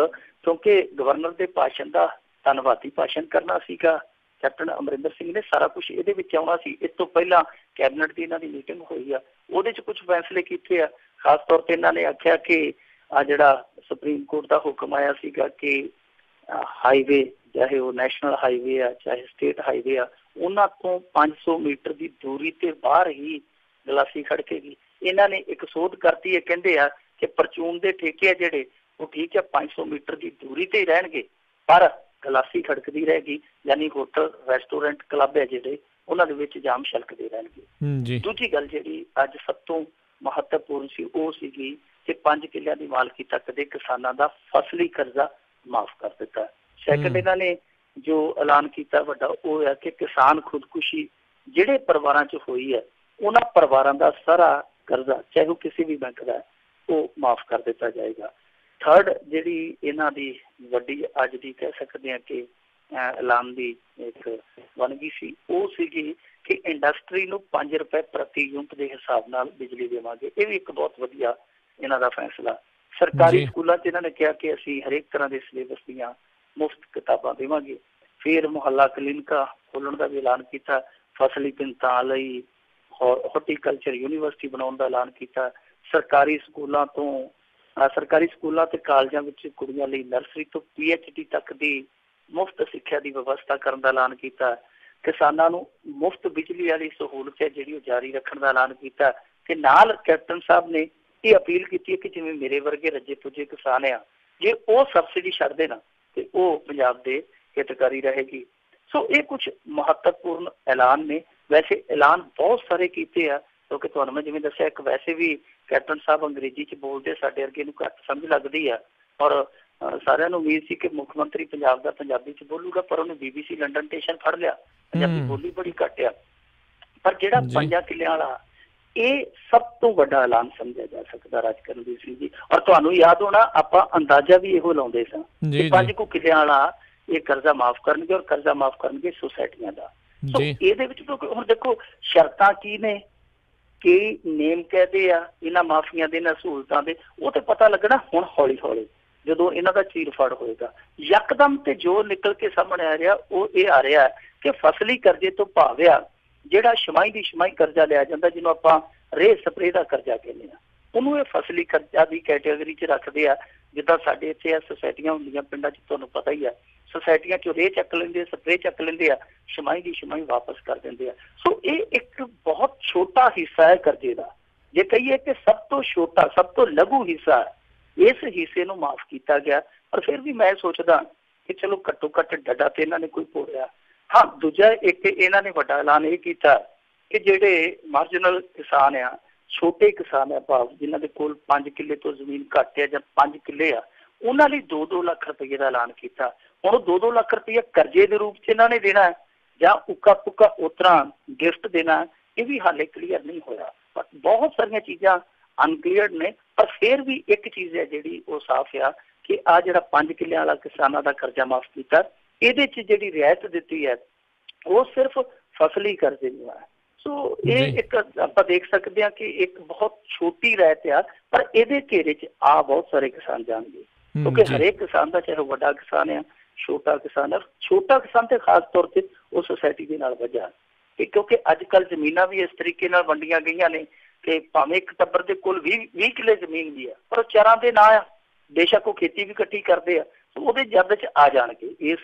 S5: ਕਿਉਂਕਿ ਗਵਰਨਰ ਦੇ ਭਾਸ਼ਣ ਦਾ ਧੰਨਵਾਦੀ ਭਾਸ਼ਣ ਕਰਨਾ ਸੀਗਾ, ਕੈਪਟਨ ਅਮਰਿੰਦਰ ਸਿੰਘ ਨੇ ਸਾਰਾ ਕੁਛ ਇਹਦੇ ਵਿੱਚ ਆਉਣਾ ਸੀ। ਇਸ ਤੋਂ ਪਹਿਲਾਂ ਕੈਬਨਿਟ ਦੀ ਇਹਨਾਂ ਦੀ ਮੀਟਿੰਗ ਹੋਈ ਆ, ਉਹਦੇ 'ਚ ਕੁਛ ਫੈਸਲੇ ਕੀਤੇ ਆ। ਖਾਸ ਤੌਰ ਤੇ ਇਹਨਾਂ ਨੇ ਆਖਿਆ ਕਿ ਆ ਜਿਹੜਾ ਸੁਪਰੀਮ ਕੋਰਟ ਦਾ ਹੁਕਮ ਆਇਆ ਸੀਗਾ ਕਿ ਹਾਈਵੇ, ਚਾਹੇ ਉਹ ਨੈਸ਼ਨਲ ਹਾਈਵੇ ਆ ਚਾਹੇ ਸਟੇਟ ਹਾਈਵੇ ਆ, ਉਹਨਾਂ ਤੋਂ 500 ਮੀਟਰ ਦੀ ਦੂਰੀ ਤੇ ਬਾਹਰ ਹੀ ਗਲਾਸੀ ਖੜਕੇਗੀ। ਇਹਨਾਂ ਨੇ ਇੱਕ ਸੋਧ ਕਰਤੀ ਹੈ, ਕਹਿੰਦੇ ਆ ਕਿ ਪਰਚੂਨ ਦੇ ਠੇਕੇ ਆ ਜਿਹੜੇ ਉਹ ਠੀਕ ਹੈ 500 ਮੀਟਰ ਦੀ ਦੂਰੀ ਤੇ ਹੀ ਰਹਿਣਗੇ, ਪਰ ਗਲਾਸੀ ਖੜਕਦੀ ਰਹੇਗੀ, ਯਾਨੀ ਹੋਟਲ ਰੈਸਟੋਰੈਂਟ ਕਲੱਬ ਹੈ ਜਿਹੜੇ ਉਹਨਾਂ ਦੇ ਵਿੱਚ ਜਾਮ ਛਲਕਦੇ ਰਹਿਣਗੇ। ਦੂਜੀ ਗੱਲ ਜਿਹੜੀ ਅੱਜ ਸਭ ਤੋਂ ਮਹੱਤਵਪੂਰਨ ਸੀ ਉਹ ਸੀਗੀ ਕਿ 5 ਕਿੱਲਿਆਂ ਦੀ ਮਾਲਕੀ ਤੱਕ ਦੇ ਕਿਸਾਨਾਂ ਦਾ ਫਸਲੀ ਕਰਜ਼ਾ ਮਾਫ ਕਰ ਦਿੱਤਾ। ਸੈਕੰਡ ਇਹਨਾਂ ਨੇ ਜੋ ਐਲਾਨ ਕੀਤਾ ਵੱਡਾ ਉਹ ਹੈ ਕਿ ਕਿਸਾਨ ਖੁਦਕੁਸ਼ੀ ਜਿਹੜੇ ਪਰਿਵਾਰਾਂ 'ਚ ਹੋਈ ਹੈ ਉਹਨਾਂ ਪਰਿਵਾਰਾਂ ਦਾ ਸਾਰਾ ਕਰਜ਼ਾ ਚਾਹੇ ਉਹ ਕਿਸੇ ਵੀ ਬੈਂਕ ਦਾ ਉਹ ਮਾਫ ਕਰ ਦਿੱਤਾ ਜਾਏਗਾ। ਥਰਡ ਜਿਹੜੀ ਇਹਨਾਂ ਦੀ ਵੱਡੀ ਅੱਜ ਦੀ ਕਹਿ ਸਕਦੇ ਹਾਂ ਕਿ ਐਲਾਨ ਦੀ ਇੱਕ ਬਣ ਗਈ ਸੀ ਉਹ ਸੀਗੀ ਕਿ ਇੰਡਸਟਰੀ ਨੂੰ 5 ਰੁਪਏ ਪ੍ਰਤੀ ਯੂਨਿਟ ਦੇ ਹਿਸਾਬ ਨਾਲ ਬਿਜਲੀ ਦੇਵਾਂਗੇ। ਇਹ ਵੀ ਇੱਕ ਬਹੁਤ ਵਧੀਆ ਇਹਨਾਂ ਦਾ ਫੈਸਲਾ। ਸਰਕਾਰੀ ਸਕੂਲਾਂ 'ਚ ਇਹਨਾਂ ਨੇ ਕਿਹਾ ਕਿ ਅਸੀਂ ਹਰੇਕ ਤਰ੍ਹਾਂ ਦੇ ਸਿਲੇਬਸ ਦੀਆਂ ਮੁਫਤ ਕਿਤਾਬਾਂ ਦੇਵਾਂਗੇ। ਫਿਰ ਮੁਹੱਲਾ ਕਲੀਨਿਕਾਂ ਖੋਲ੍ਹਣ ਦਾ ਵੀ ਐਲਾਨ ਕੀਤਾ। ਫਸਲੀ ਭਿੰਨਤਾਂ ਲਈ ਹਾਰਟੀਕਲਚਰ ਯੂਨੀਵਰਸਿਟੀ ਬਣਾਉਣ ਦਾ ਐਲਾਨ ਕੀਤਾ। ਸਰਕਾਰੀ ਸਕੂਲਾਂ ਤੇ ਕਾਲਜਾਂ ਵਿੱਚ ਕੁੜੀਆਂ ਲਈ ਨਰਸਰੀ ਤੋਂ PhD ਤੱਕ ਦੀ ਮੁਫਤ ਸਿੱਖਿਆ ਦੀ ਵਿਵਸਥਾ ਕਰਨ ਦਾ ਐਲਾਨ ਕੀਤਾ। ਕਿਸਾਨਾਂ ਨੂੰ ਮੁਫਤ ਬਿਜਲੀ ਵਾਲੀ ਸਹੂਲਤ ਹੈ ਜਿਹੜੀ ਉਹ ਜਾਰੀ ਰੱਖਣ ਦਾ ਐਲਾਨ ਕੀਤਾ। ਤੇ ਨਾਲ ਕੈਪਟਨ ਸਾਹਿਬ ਨੇ ਇਹ ਅਪੀਲ ਕੀਤੀ ਹੈ ਕਿ ਜਿਵੇਂ ਮੇਰੇ ਵਰਗੇ ਰੱਜੇ ਪੁੱਜੇ ਕਿਸਾਨ ਆ, ਜੇ ਉਹ ਸਬਸਿਡੀ ਛੱਡ ਦੇਣਾ ਤੇ ਉਹ ਪੰਜਾਬ ਦੇ ਹਿਤਕਾਰੀ ਰਹੇਗੀ। ਸੋ ਇਹ ਕੁਝ ਮਹੱਤਵਪੂਰਨ ਐਲਾਨ ਨੇ। ਵੈਸੇ ਐਲਾਨ ਬਹੁਤ ਸਾਰੇ ਕੀਤੇ ਆ ਕਿਉਂਕਿ ਤੁਹਾਨੂੰ ਮੈਂ ਜਿਵੇਂ ਦੱਸਿਆ ਇੱਕ ਵੈਸੇ ਵੀ ਕੈਪਟਨ ਸਾਹਿਬ ਅੰਗਰੇਜ਼ੀ 'ਚ ਬੋਲਦੇ, ਸਾਡੇ ਵਰਗੇ ਨੂੰ ਘੱਟ ਸਮਝ ਲੱਗਦੀ ਆ, ਔਰ ਸਾਰਿਆਂ ਨੂੰ ਉਮੀਦ ਸੀ ਕਿ ਮੁੱਖ ਮੰਤਰੀ ਪੰਜਾਬ ਦਾ ਪੰਜਾਬੀ 'ਚ ਬੋਲੂਗਾ, ਪਰ ਉਹਨੇ BBC ਲੰਡਨ ਸਟੇਸ਼ਨ ਫੜ ਲਿਆ, ਪੰਜਾਬੀ ਬੋਲੀ ਬੜੀ ਘੱਟ ਆ। ਪਰ ਜਿਹੜਾ 5 ਕਿੱਲਿਆਂ ਵਾਲਾ ਇਹ ਸਭ ਤੋਂ ਵੱਡਾ ਐਲਾਨ ਸਮਝਿਆ ਜਾ ਸਕਦਾ ਰਾਜਕਰਨਵੀਰ ਸਿੰਘ ਜੀ। ਔਰ ਤੁਹਾਨੂੰ ਯਾਦ ਹੋਣਾ ਆਪਾਂ ਅੰਦਾਜ਼ਾ ਵੀ ਇਹੋ ਲਾਉਂਦੇ ਸਾਂ ਕਿ 5 ਕਿੱਲਿਆਂ ਵਾਲਾ ਇਹ ਕਰਜ਼ਾ ਮਾਫ ਕਰਨਗੇ, ਔਰ ਕਰਜ਼ਾ ਮਾਫ ਕਰਨਗੇ ਸੁਸਾਇਟੀਆਂ ਦਾ। ਸੋ ਇਹਦੇ ਵਿੱਚ ਹੁਣ ਦੇਖੋ ਸ਼ਰਤਾਂ ਕੀ ਨੇ, ਕੀ ਨੇਮ ਕਹਦੇ ਆ ਇਹਨਾਂ ਮਾਫੀਆਂ ਦੇ, ਇਹਨਾਂ ਸਹੂਲਤਾਂ ਦੇ, ਉਹ ਤੇ ਪਤਾ ਲੱਗਣਾ ਹੁਣ ਹੌਲੀ ਹੌਲੀ ਜਦੋਂ ਇਹਨਾਂ ਦਾ ਚੀਰ ਫੜ ਹੋਏਗਾ। ਯਕਦਮ ਤੇ ਜੋ ਨਿਕਲ ਕੇ ਸਾਹਮਣੇ ਆ ਰਿਹਾ ਉਹ ਇਹ ਆ ਰਿਹਾ ਕਿ ਫਸਲੀ ਕਰਜ਼ੇ ਤੋਂ ਭਾਵ ਆ ਜਿਹੜਾ ਛਮਾਈ ਦੀ ਛਮਾਈ ਕਰਜ਼ਾ ਲਿਆ ਜਾਂਦਾ, ਜਿਹਨੂੰ ਆਪਾਂ ਰੇਹ ਸਪਰੇ ਦਾ ਕਰਜ਼ਾ ਕਹਿੰਦੇ ਆ, ਉਹਨੂੰ ਇਹ ਫਸਲੀ ਕਰਜ਼ਾ ਦੀ ਕੈਟੇਗਰੀ 'ਚ ਰੱਖਦੇ ਆ। ਜਿੱਦਾਂ ਸਾਡੇ ਇੱਥੇ ਸੁਸਾਇਟੀਆਂ ਹੁੰਦੀਆਂ ਪਿੰਡਾਂ 'ਚ, ਤੁਹਾਨੂੰ ਪਤਾ ਹੀ ਆ, ਸੁਸਾਇਟੀਆਂ 'ਚੋਂ ਰੇਹ ਚੱਕ ਲੈਂਦੇ ਆ, ਸਪਰੇ ਚੱਕ ਲੈਂਦੇ ਆ, ਛਮਾਈ ਦੀ ਛਮਾਈ ਵਾਪਸ ਕਰ ਦਿੰਦੇ ਆ। ਸੋ ਇਹ ਇੱਕ ਬਹੁਤ ਛੋਟਾ ਹਿੱਸਾ ਹੈ ਕਰਜ਼ੇ ਦਾ, ਜੇ ਕਹੀਏ ਕਿ ਸਭ ਤੋਂ ਛੋਟਾ ਸਭ ਤੋਂ ਲਘੂ ਹਿੱਸਾ, ਇਸ ਹਿੱਸੇ ਨੂੰ ਮਾਫ ਕੀਤਾ ਗਿਆ। ਪਰ ਫਿਰ ਵੀ ਮੈਂ ਸੋਚਦਾ ਕਿ ਚਲੋ ਘੱਟੋ ਘੱਟ ਡੱਡਾ ਤੇ ਇਹਨਾਂ ਨੇ ਕੋਈ ਪੋੜਿਆ। ਹਾਂ, ਦੂਜਾ ਇੱਕ ਇਹਨਾਂ ਨੇ ਵੱਡਾ ਐਲਾਨ ਇਹ ਕੀਤਾ ਕਿ ਜਿਹੜੇ ਮਾਰਜਨਲ ਕਿਸਾਨ ਆ, ਛੋਟੇ ਕਿਸਾਨ ਆ, ਭਾਵ ਜਿਨ੍ਹਾਂ ਦੇ ਕੋਲ 5 ਕਿੱਲੇ ਤੋਂ ਜ਼ਮੀਨ ਘੱਟ ਆ ਜਾਂ 5 ਕਿੱਲੇ ਆ, ਉਹਨਾਂ ਲਈ 2-2 ਲੱਖ ਰੁਪਏ ਦਾ ਐਲਾਨ ਕੀਤਾ। ਹੁਣ 2-2 ਲੱਖ ਰੁਪਏ ਕਰਜ਼ੇ ਦੇ ਰੂਪ 'ਚ ਇਹਨਾਂ ਨੇ ਦੇਣਾ ਜਾਂ ਉੱਕਾ ਪੁੱਕਾ ਉਸ ਤਰ੍ਹਾਂ ਗਿਫਟ ਦੇਣਾ, ਇਹ ਵੀ ਹਾਲੇ ਕਲੀਅਰ ਨਹੀਂ ਹੋਇਆ। ਪਰ ਬਹੁਤ ਸਾਰੀਆਂ ਚੀਜ਼ਾਂ ਅਨਕਲੀਅਰ ਨੇ। ਪਰ ਫਿਰ ਵੀ ਇੱਕ ਚੀਜ਼ ਹੈ ਜਿਹੜੀ ਉਹ ਸਾਫ਼ ਆ ਕਿ ਆ ਜਿਹੜਾ 5 ਕਿੱਲਿਆਂ ਵਾਲਾ ਕਿਸਾਨਾਂ ਦਾ ਕਰਜ਼ਾ ਮਾਫ ਕੀਤਾ, ਇਹਦੇ 'ਚ ਜਿਹੜੀ ਰਿਆਇਤ ਦਿੱਤੀ ਹੈ ਉਹ ਸਿਰਫ ਫਸਲੀ ਕਰਜ਼ੇ ਨੂੰ ਹੈ। ਸੋ ਇਹ ਇੱਕ ਆਪਾਂ ਦੇਖ ਸਕਦੇ ਹਾਂ ਕਿ ਇੱਕ ਬਹੁਤ ਛੋਟੀ ਰਿਆਇਤ ਆ, ਪਰ ਇਹਦੇ ਘੇਰੇ 'ਚ ਬਹੁਤ ਸਾਰੇ ਕਿਸਾਨ ਜਾਣਗੇ। ਕਿਉਂਕਿ ਹਰੇਕ ਕਿਸਾਨ ਦਾ, ਚਾਹੇ ਵੱਡਾ ਕਿਸਾਨ ਆ, ਛੋਟਾ ਕਿਸਾਨ ਤੇ ਖਾਸ ਤੌਰ ਤੇ ਉਹ ਸੁਸਾਇਟੀ ਦੇ ਨਾਲ ਵਜਾ, ਕਿਉਂਕਿ ਅੱਜ ਕੱਲ੍ਹ ਜ਼ਮੀਨਾਂ ਵੀ ਇਸ ਤਰੀਕੇ ਨਾਲ ਵੰਡੀਆਂ ਗਈਆਂ ਨੇ ਕਿ ਭਾਵੇਂ ਇੱਕ ਟੱਬਰ ਦੇ ਕੋਲ 20 ਕਿੱਲੇ ਜ਼ਮੀਨ ਵੀ ਆ, ਪਰ ਉਹ ਚਾਰਾਂ ਦੇ ਨਾਂ ਆ, ਬੇਸ਼ੱਕ ਉਹ ਖੇਤੀ ਵੀ ਇਕੱਠੀ ਕਰਦੇ ਆ, ਉਹਦੇ ਜਦ ਚ ਆ ਜਾਣਗੇ, ਇਸ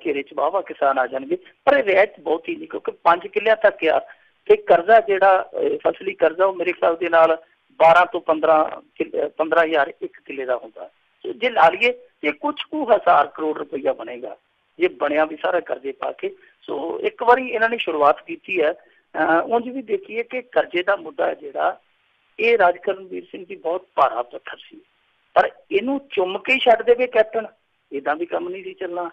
S5: ਘੇਰੇ ਚ ਵਾਹਵਾ ਕਿਸਾਨ ਆ ਜਾਣਗੇ। ਪਰ ਇਹ ਰਿਆਇਤ ਬਹੁਤ ਹੀ ਨਹੀਂ, ਕਿਉਂਕਿ 5 ਕਿੱਲਿਆਂ ਤੱਕ ਆ ਤੇ ਕਰਜ਼ਾ ਜਿਹੜਾ ਫਸਲੀ ਕਰਜ਼ਾ ਉਹ ਮੇਰੇ ਖਿਆਲ ਦੇ ਨਾਲ 12 ਤੋਂ 15,000 ਇੱਕ ਕਿੱਲੇ ਦਾ ਹੁੰਦਾ। ਜੇ ਲਾ ਲਈਏ ਇਹ ਕੁਛ ਕੁ 1000 ਕਰੋੜ ਰੁਪਈਆ ਬਣੇਗਾ ਜੇ ਬਣਿਆ ਵੀ ਸਾਰਾ ਕਰਜ਼ੇ ਪਾ ਕੇ। ਸੋ ਇੱਕ ਵਾਰੀ ਇਹਨਾਂ ਨੇ ਸ਼ੁਰੂਆਤ ਕੀਤੀ ਹੈ। ਉਂਝ ਵੀ ਦੇਖੀਏ ਕਿ ਕਰਜ਼ੇ ਦਾ ਮੁੱਦਾ ਜਿਹੜਾ ਇਹ ਰਾਜ ਕਰਨਵੀਰ ਸਿੰਘ ਜੀ ਬਹੁਤ ਭਾਰਾ ਪੱਥਰ ਸੀ, ਪਰ ਇਹਨੂੰ ਚੁੰਮ ਕੇ ਹੀ ਛੱਡ ਦੇਵੇ ਕੈਪਟਨ, ਏਦਾਂ ਵੀ ਕੰਮ ਨਹੀਂ ਸੀ ਚੱਲਣਾ।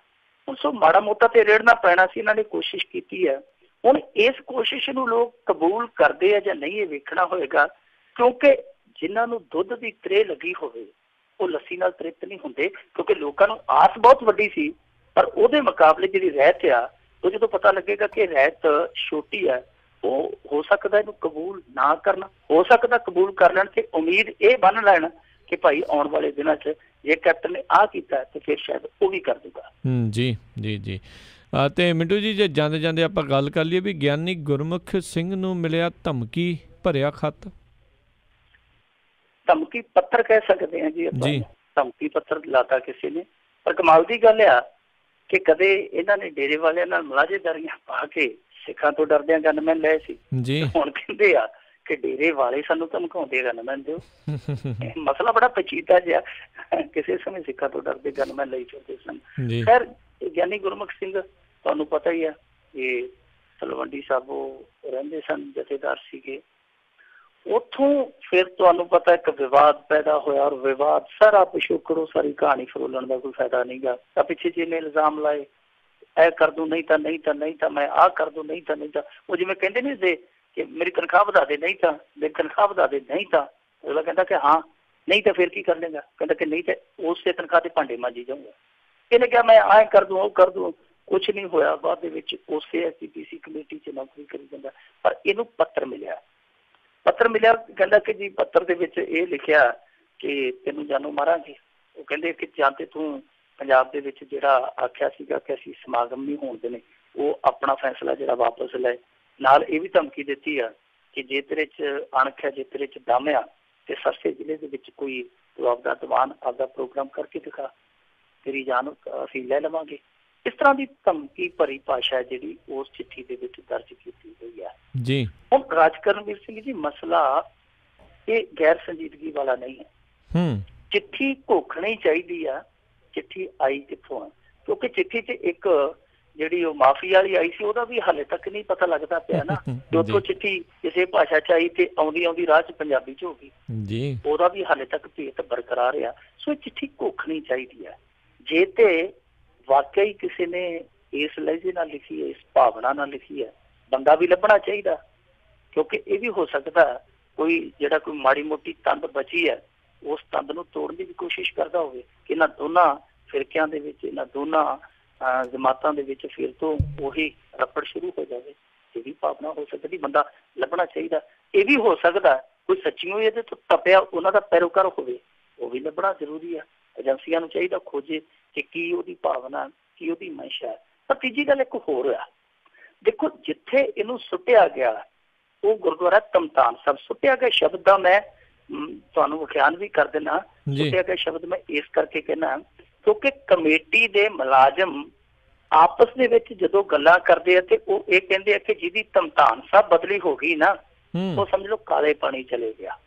S5: ਹੁਣ ਸੋ ਮਾੜਾ ਮੋਟਾ ਤੇ ਰੇੜਨਾ ਪੈਣਾ ਸੀ। ਇਹਨਾਂ ਨੇ ਕੋਸ਼ਿਸ਼ ਕੀਤੀ ਹੈ। ਹੁਣ ਇਸ ਕੋਸ਼ਿਸ਼ ਨੂੰ ਲੋਕ ਕਬੂਲ ਕਰਦੇ ਆ ਜਾਂ ਨਹੀਂ ਇਹ ਵੇਖਣਾ ਹੋਏਗਾ, ਕਿਉਂਕਿ ਜਿਨ੍ਹਾਂ ਨੂੰ ਦੁੱਧ ਦੀ ਤ੍ਰੇਹ ਲੱਗੀ ਹੋਵੇ ਉਹ ਲੱਸੀ ਨਾਲ ਤ੍ਰਿਪਤ ਨਹੀਂ ਹੁੰਦੇ, ਕਿਉਂਕਿ ਲੋਕਾਂ ਨੂੰ ਆਸ ਬਹੁਤ ਵੱਡੀ ਸੀ, ਪਰ ਉਹਦੇ ਮੁਕਾਬਲੇ ਜਿਹੜੀ ਰਹਿਤ ਆ ਉਹ ਜਦੋਂ ਪਤਾ ਲੱਗੇਗਾ ਕਿ ਰਹਿਤ ਛੋਟੀ ਹੈ, ਉਹ ਹੋ ਸਕਦਾ ਇਹਨੂੰ ਕਬੂਲ ਨਾ ਕਰਨਾ, ਹੋ ਸਕਦਾ ਕਬੂਲ ਕਰ ਲੈਣ ਤੇ ਉਮੀਦ ਇਹ ਬੰਨ ਲੈਣ ਕਿ ਭਾਈ ਆਉਣ ਵਾਲੇ ਦਿਨਾਂ 'ਚ ਜੇ ਕੈਪਟਨ ਨੇ ਆਹ ਕੀਤਾ ਤੇ ਫਿਰ ਸ਼ਾਇਦ ਉਹ ਵੀ ਕਰ ਦੂਗਾ।
S3: ਜੀ ਜੀ ਜੀ। ਤੇ ਮਿੰਟੂ ਜੀ, ਜੇ ਜਾਂਦੇ ਜਾਂਦੇ ਆਪਾਂ ਗੱਲ ਕਰ ਲਈਏ ਵੀ ਗਿਆਨੀ ਗੁਰਮੁਖ ਸਿੰਘ ਨੂੰ ਮਿਲਿਆ ਧਮਕੀ ਭਰਿਆ ਖੱਤ,
S5: ਧਮਕੀ ਪੱਤਰ ਕਹਿ ਸਕਦੇ ਹਾਂ ਜੀ ਆਪਾਂ, ਧਮਕੀ ਪੱਤਰ ਲਾਤਾ ਕਿਸੇ ਨੇ। ਪਰ ਕਮਾਲ ਦੀ ਗੱਲ ਆ ਕਿ ਕਦੇ ਇਹਨਾਂ ਨੇ ਡੇਰੇ ਵਾਲਿਆਂ ਨਾਲ ਮੁਲਾਜ਼ੇਦਾਰੀਆਂ ਪਾ ਕੇ ਸਿੱਖਾਂ ਤੋਂ ਡਰਦਿਆਂ ਗਨਮੈਨ ਲਏ ਸੀ, ਹੁਣ ਕਹਿੰਦੇ ਆ ਕਿ ਡੇਰੇ ਵਾਲੇ ਸਾਨੂੰ ਧਮਕਾਉਂਦੇ ਗਨਮੈਨ ਦਿਓ। ਮਸਲਾ ਬੜਾ ਪੇਚੀਦਾ ਜਿਹਾ, ਕਿਸੇ ਸਮੇਂ ਸਿੱਖਾਂ ਤੋਂ ਡਰਦੇ ਗਨਮੈਨ ਲਈ ਫਿਰਦੇ ਸਨ। ਖੈਰ, ਗਿਆਨੀ ਗੁਰਮੁਖ ਸਿੰਘ ਤੁਹਾਨੂੰ ਪਤਾ ਹੀ ਆ, ਇਹ ਤਲਵੰਡੀ ਸਾਬੋ ਰਹਿੰਦੇ ਸਨ, ਜਥੇਦਾਰ ਸੀਗੇ। ਉੱਥੋਂ ਫਿਰ ਤੁਹਾਨੂੰ ਪਤਾ ਇੱਕ ਵਿਵਾਦ ਪੈਦਾ ਹੋਇਆ, ਔਰ ਵਿਵਾਦ ਸਾਰਾ ਪਿਛੋਕੜੋਂ ਸਾਰੀ ਕਹਾਣੀ ਫਰੋਲਣ ਦਾ ਕੋਈ ਫਾਇਦਾ ਨਹੀਂਗਾ। ਤਾਂ ਪਿੱਛੇ ਜਿਹਨੇ ਇਲਜ਼ਾਮ ਲਾਏ, ਇਹ ਕਰ ਦੂੰ, ਨਹੀਂ ਤਾਂ ਮੈਂ ਆਹ ਕਰ ਦੂੰ, ਨਹੀਂ ਤਾਂ ਉਹ ਜਿਵੇਂ ਕਹਿੰਦੇ ਨਹੀਂ ਸੀ ਕਿ ਮੇਰੀ ਤਨਖਾਹ ਵਧਾ ਦੇ, ਨਹੀਂ ਤਾਂ ਮੇਰੀ ਤਨਖਾਹ ਵਧਾ ਦੇ, ਨਹੀਂ ਤਾਂ ਅਗਲਾ ਕਹਿੰਦਾ ਕਿ ਹਾਂ, ਨਹੀਂ ਤਾਂ ਫਿਰ ਕੀ ਕਰ ਲੇਗਾ, ਕਹਿੰਦਾ ਕਿ ਨਹੀਂ ਤਾਂ ਉਸੇ ਤਨਖਾਹ ਤੇ ਭਾਂਡੇ ਮਾਂਜੀ ਜਾਊਗਾ। ਇਹਨੇ ਕਿਹਾ ਮੈਂ ਆਹ ਕਰ ਦੂੰ, ਉਹ ਕਰ ਦੂੰ, ਕੁਛ ਨਹੀਂ ਹੋਇਆ। ਬਾਅਦ ਦੇ ਵਿੱਚ ਉਸੇ SGPC ਕਮੇਟੀ 'ਚ ਨੌਕਰੀ ਕਰੀ ਜਾਂਦਾ। ਪਰ ਇਹਨੂੰ ਪੱਤਰ ਮਿਲਿਆ, ਕਹਿੰਦਾ ਕਿ ਜੀ ਪੱਤਰ ਦੇ ਵਿੱਚ ਇਹ ਲਿਖਿਆ ਕਿ ਤੈਨੂੰ ਜਾਨੋਂ ਮਾਰਾਂਗੇ। ਉਹ ਕਹਿੰਦੇ ਕਿ ਜਾਂ ਤੇ ਤੂੰ ਪੰਜਾਬ ਦੇ ਵਿੱਚ ਜਿਹੜਾ ਆਖਿਆ ਸੀਗਾ ਕਿ ਅਸੀਂ ਸਮਾਗਮ ਨਹੀਂ ਹੋਣ ਦੇਣੇ, ਉਹ ਆਪਣਾ ਫੈਸਲਾ ਜਿਹੜਾ ਵਾਪਸ ਲੈ। ਨਾਲ ਇਹ ਵੀ ਧਮਕੀ ਦਿੱਤੀ ਆ ਕਿ ਜੇ ਤੇਰੇ 'ਚ ਅਣਖ ਹੈ, ਜੇ ਤੇਰੇ 'ਚ ਦਮ ਆ, ਤੇ ਸਰਸੇ ਜ਼ਿਲ੍ਹੇ ਦੇ ਵਿੱਚ ਕੋਈ ਤੂੰ ਆਪਦਾ ਦੀਵਾਨ, ਆਪਦਾ ਪ੍ਰੋਗਰਾਮ ਕਰਕੇ ਦਿਖਾ, ਤੇਰੀ ਜਾਨ ਅਸੀਂ ਲੈ ਲਵਾਂਗੇ। ਇਸ ਤਰ੍ਹਾਂ ਦੀ ਧਮਕੀ ਭਰੀ ਭਾਸ਼ਾ ਜਿਹੜੀ ਉਸ ਚਿੱਠੀ ਦੇ ਵਿੱਚ ਦਰਜ ਕੀਤੀ ਹੋਈ ਹੈ ਜੀ। ਹੁਣ ਰਾਜ ਕਰਨਵੀਰ ਸਿੰਘ ਜੀ, ਮਸਲਾ ਇਹ ਗੈਰ ਸੰਜੀਦਗੀ ਵਾਲਾ ਨਹੀਂ ਹੈ। ਚਿੱਠੀ ਘੋਖਣੀ ਚਾਹੀਦੀ ਆ। ਚਿੱਠੀ ਆਈ ਕਿੱਥੋਂ ਆ? ਕਿਉਂਕਿ ਚਿੱਠੀ 'ਚ ਇੱਕ ਜਿਹੜੀ ਉਹ ਮਾਫੀ ਵਾਲੀ ਆਈ ਸੀ, ਉਹਦਾ ਵੀ ਹਾਲੇ ਤੱਕ ਨਹੀਂ ਪਤਾ ਲੱਗਦਾ ਪਿਆ ਨਾ ਕਿ ਉੱਥੋਂ ਚਿੱਠੀ ਕਿਸੇ ਭਾਸ਼ਾ 'ਚ ਆਈ ਤੇ ਆਉਂਦੀ ਰਾਹ 'ਚ ਪੰਜਾਬੀ 'ਚ ਹੋ ਗਈ ਜੀ, ਉਹਦਾ ਵੀ ਹਾਲੇ ਤੱਕ ਭੇਤ ਬਰਕਰਾਰ ਆ। ਸੋ ਇਹ ਚਿੱਠੀ ਘੋਖਣੀ ਚਾਹੀਦੀ ਆ। ਜੇ ਤੇ ਵਾਕਈ ਕਿਸੇ ਨੇ ਇਸ ਲਹਿਜੇ ਨਾਲ ਲਿਖੀ ਹੈ, ਇਸ ਭਾਵਨਾ ਨਾਲ ਲਿਖੀ ਹੈ, ਬੰਦਾ ਵੀ ਲੱਭਣਾ ਚਾਹੀਦਾ, ਕਿਉਂਕਿ ਇਹ ਵੀ ਹੋ ਸਕਦਾ ਕੋਈ ਜਿਹੜਾ ਕੋਈ ਮਾੜੀ ਮੋਟੀ ਤੰਦ ਬਚੀ ਹੈ, ਉਸ ਤੰਦ ਨੂੰ ਤੋੜਨ ਦੀ ਵੀ ਕੋਸ਼ਿਸ਼ ਕਰਦਾ ਹੋਵੇ ਕਿ ਇਹਨਾਂ ਦੋਨਾਂ ਫਿਰਕਿਆਂ ਦੇ ਵਿੱਚ, ਇਹਨਾਂ ਦੋਨਾਂ ਜਮਾਤਾਂ ਦੇ ਵਿੱਚ ਫਿਰ ਤੋਂ ਉਹੀ ਰੱਪੜ ਸ਼ੁਰੂ ਹੋ ਜਾਵੇ। ਇਹ ਵੀ ਭਾਵਨਾ ਹੋ ਸਕਦੀ, ਬੰਦਾ ਲੱਭਣਾ ਚਾਹੀਦਾ। ਇਹ ਵੀ ਹੋ ਸਕਦਾ ਕੋਈ ਸੱਚੀਓ ਇਹਦੇ ਤੋਂ ਤਪਿਆ ਉਹਨਾਂ ਦਾ ਪੈਰੋਕਾਰ ਹੋਵੇ, ਉਹ ਵੀ ਲੱਭਣਾ ਜ਼ਰੂਰੀ ਆ। ਏਜੰਸੀਆਂ ਨੂੰ ਚਾਹੀਦਾ ਖੋਜੇ ਕਿ ਕੀ ਉਹਦੀ ਭਾਵਨਾ, ਕੀ ਉਹਦੀ ਮਨਸ਼ਾ ਹੈ। ਪਰ ਤੀਜੀ ਗੱਲ ਇੱਕ ਹੋਰ ਆ, ਦੇਖੋ ਜਿੱਥੇ ਇਹਨੂੰ ਸੁੱਟਿਆ ਗਿਆ ਉਹ ਗੁਰਦੁਆਰਾ ਧਮਤਾਨ ਸਾਹਿਬ। ਸੁੱਟਿਆ ਗਿਆ ਸ਼ਬਦ ਦਾ ਮੈਂ ਤੁਹਾਨੂੰ ਵਿਖਿਆਨ ਵੀ ਕਰ ਦੇਣਾ। ਸੁੱਟਿਆ ਗਿਆ ਸ਼ਬਦ ਮੈਂ ਇਸ ਕਰਕੇ ਕਹਿਣਾ ਕਿਉਂਕਿ ਕਮੇਟੀ ਦੇ ਮੁਲਾਜ਼ਮ ਆਪਸ ਦੇ ਵਿੱਚ ਜਦੋਂ ਗੱਲਾਂ ਕਰਦੇ ਆ ਤੇ ਉਹ ਇਹ ਕਹਿੰਦੇ ਆ ਕਿ ਜਿਹਦੀ ਧਮਤਾਨ ਸਾਹਿਬ ਬਦਲੀ ਹੋ ਗਈ ਨਾ, ਉਹ ਸਮਝ ਲਓ ਕਾਲੇ ਪਾਣੀ ਚਲੇ ਗਿਆ।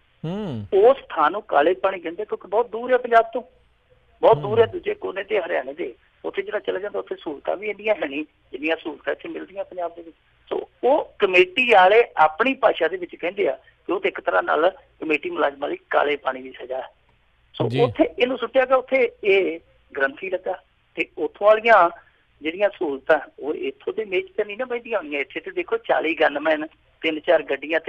S5: ਉਸ ਥਾਂ ਨੂੰ ਕਾਲੇ ਪਾਣੀ ਕਹਿੰਦੇ ਕਿਉਂਕਿ ਬਹੁਤ ਦੂਰ ਹੈ ਪੰਜਾਬ ਤੋਂ, ਬਹੁਤ ਦੂਰ ਹੈ ਦੂਜੇ ਕੋਨੇ ਤੇ ਹਰਿਆਣੇ ਦੇ। ਉੱਥੇ ਜਿਹੜਾ ਚਲੇ ਜਾਂਦਾ ਉੱਥੇ ਸਹੂਲਤਾਂ ਵੀ ਇੰਨੀਆਂ ਹੈ ਨਹੀਂ ਜਿੰਨੀਆਂ ਸਹੂਲਤਾਂ ਇੱਥੇ ਮਿਲਦੀਆਂ ਪੰਜਾਬ ਦੇ ਵਿੱਚ। ਸੋ ਉਹ ਕਮੇਟੀ ਵਾਲੇ ਆਪਣੀ ਭਾਸ਼ਾ ਦੇ ਵਿੱਚ ਕਹਿੰਦੇ ਆ ਕਿ ਉਹ ਤੇ ਇੱਕ ਤਰ੍ਹਾਂ ਨਾਲ ਕਮੇਟੀ ਮੁਲਾਜ਼ਮਾਂ ਲਈ ਕਾਲੇ ਪਾਣੀ ਦੀ ਸਜ਼ਾ ਹੈ। ਸੋ ਉੱਥੇ ਇਹਨੂੰ ਸੁੱਟਿਆ ਗਿਆ, ਉੱਥੇ ਇਹ ਗ੍ਰੰਥੀ ਲੱਗਾ ਤੇ ਉੱਥੋਂ ਵਾਲੀਆਂ ਜਿਹੜੀਆਂ ਸਹੂਲਤਾਂ ਉਹ ਇੱਥੋਂ ਦੇ ਮੇਜ਼ ਤੇ ਨਹੀਂ ਨਾ ਬੈਠੀਆਂ ਹੋਈਆਂ। ਇੱਥੇ ਤੇ ਦੇਖੋ 40 ਗਨਮੈਨ, 3-4 ਗੱਡੀਆਂ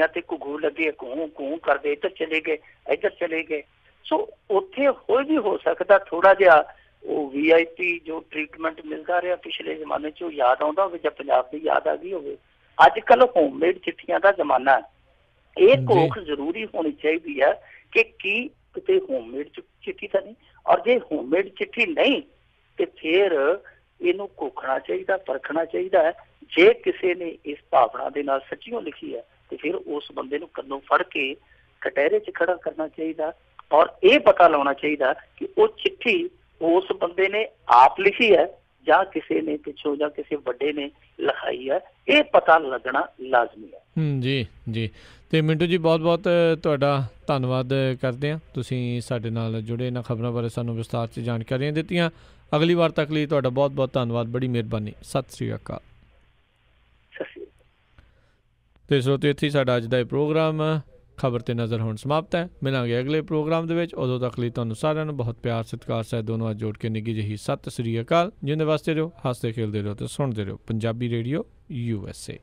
S5: ਤੇ ਘੁੱਗੂ ਲੱਗੇ, ਘੂੰ ਕਰਦੇ, ਇੱਧਰ ਚਲੇ ਗਏ। ਸੋ ਉੱਥੇ ਹੋਰ ਵੀ ਹੋ ਸਕਦਾ ਥੋੜਾ ਜਿਹਾ ਉਹ VIP ਜੋ ਟ੍ਰੀਟਮੈਂਟ ਮਿਲਦਾ ਰਿਹਾ ਪਿਛਲੇ ਜ਼ਮਾਨੇ 'ਚ ਉਹ ਯਾਦ ਆਉਂਦਾ ਹੋਵੇ ਜਾਂ ਪੰਜਾਬ ਦੀ ਯਾਦ ਆ ਗਈ ਹੋਵੇ। ਅੱਜ ਕੱਲ੍ਹ ਹੋਮਮੇਡ ਚਿੱਠੀਆਂ ਦਾ ਜ਼ਮਾਨਾ, ਇਹ ਘੋਖ ਜ਼ਰੂਰੀ ਹੋਣੀ ਚਾਹੀਦੀ ਹੈ ਕਿ ਕੀ ਕਿਤੇ ਹੋਮਮੇਡ ਚਿੱਠੀ ਤਾਂ ਨਹੀਂ, ਔਰ ਜੇ ਹੋਮਮੇਡ ਚਿੱਠੀ ਨਹੀਂ ਤੇ ਫਿਰ ਇਹਨੂੰ ਘੋਖਣਾ ਚਾਹੀਦਾ, ਪਰਖਣਾ ਚਾਹੀਦਾ ਹੈ। ਜੇ ਕਿਸੇ ਨੇ ਇਸ ਭਾਵਨਾ ਦੇ ਨਾਲ ਸੱਚੀਓ ਲਿਖੀ ਹੈ ਤੇ ਫਿਰ ਉਸ ਬੰਦੇ ਨੂੰ ਕੰਨੋਂ ਫੜ ਕੇ ਕਟਹਿਰੇ 'ਚ ਖੜਾ ਕਰਨਾ ਚਾਹੀਦਾ, ਔਰ ਇਹ ਪਤਾ ਲਾਉਣਾ ਚਾਹੀਦਾ ਕਿ ਉਹ ਚਿੱਠੀ ਉਸ ਬੰਦੇ ਨੇ ਆਪ ਲਿਖੀ ਹੈ ਜਾਂ ਕਿਸੇ ਨੇ ਪਿੱਛੋਂ ਜਾਂ ਕਿਸੇ ਵੱਡੇ ਨੇ ਲਿਖਾਈ ਹੈ। ਇਹ ਪਤਾ ਲੱਗਣਾ ਲਾਜ਼ਮੀ ਹੈ।
S3: ਜੀ ਜੀ। ਤੇ ਮਿੰਟੂ ਜੀ ਬਹੁਤ ਬਹੁਤ ਤੁਹਾਡਾ ਧੰਨਵਾਦ ਕਰਦੇ ਹਾਂ, ਤੁਸੀਂ ਸਾਡੇ ਨਾਲ ਜੁੜੇ, ਇਹਨਾਂ ਖਬਰਾਂ ਬਾਰੇ ਸਾਨੂੰ ਵਿਸਤਾਰ 'ਚ ਜਾਣਕਾਰੀਆਂ ਦਿੱਤੀਆਂ। ਅਗਲੀ ਵਾਰ ਤੱਕ ਲਈ ਤੁਹਾਡਾ ਬਹੁਤ ਬਹੁਤ ਧੰਨਵਾਦ, ਬੜੀ ਮਿਹਰਬਾਨੀ। ਸਤਿ ਸ਼੍ਰੀ ਅਕਾਲ। ਤੇ ਸਰੋਤਿਓ, ਇੱਥੇ ਸਾਡਾ ਅੱਜ ਦਾ ਇਹ ਪ੍ਰੋਗਰਾਮ ਖਬਰ ਤੇ ਨਜ਼ਰ ਹੁਣ ਸਮਾਪਤ ਹੈ। ਮਿਲਾਂਗੇ ਅਗਲੇ ਪ੍ਰੋਗਰਾਮ ਦੇ ਵਿੱਚ। ਉਦੋਂ ਤੱਕ ਲਈ ਤੁਹਾਨੂੰ ਸਾਰਿਆਂ ਨੂੰ ਬਹੁਤ ਪਿਆਰ ਸਤਿਕਾਰ ਸਹਿਤ ਦੋਨੋਂ ਅੱਜ ਜੋੜ ਕੇ ਨਿੱਘੀ ਜਿਹੀ ਸਤਿ ਸ਼੍ਰੀ ਅਕਾਲ। ਜਿੰਦੇ ਵਾਸਤੇ ਰਹੋ, ਹੱਸਦੇ ਖੇਲਦੇ ਰਹੋ ਤੇ ਸੁਣਦੇ ਰਹੋ ਪੰਜਾਬੀ ਰੇਡੀਓ USA।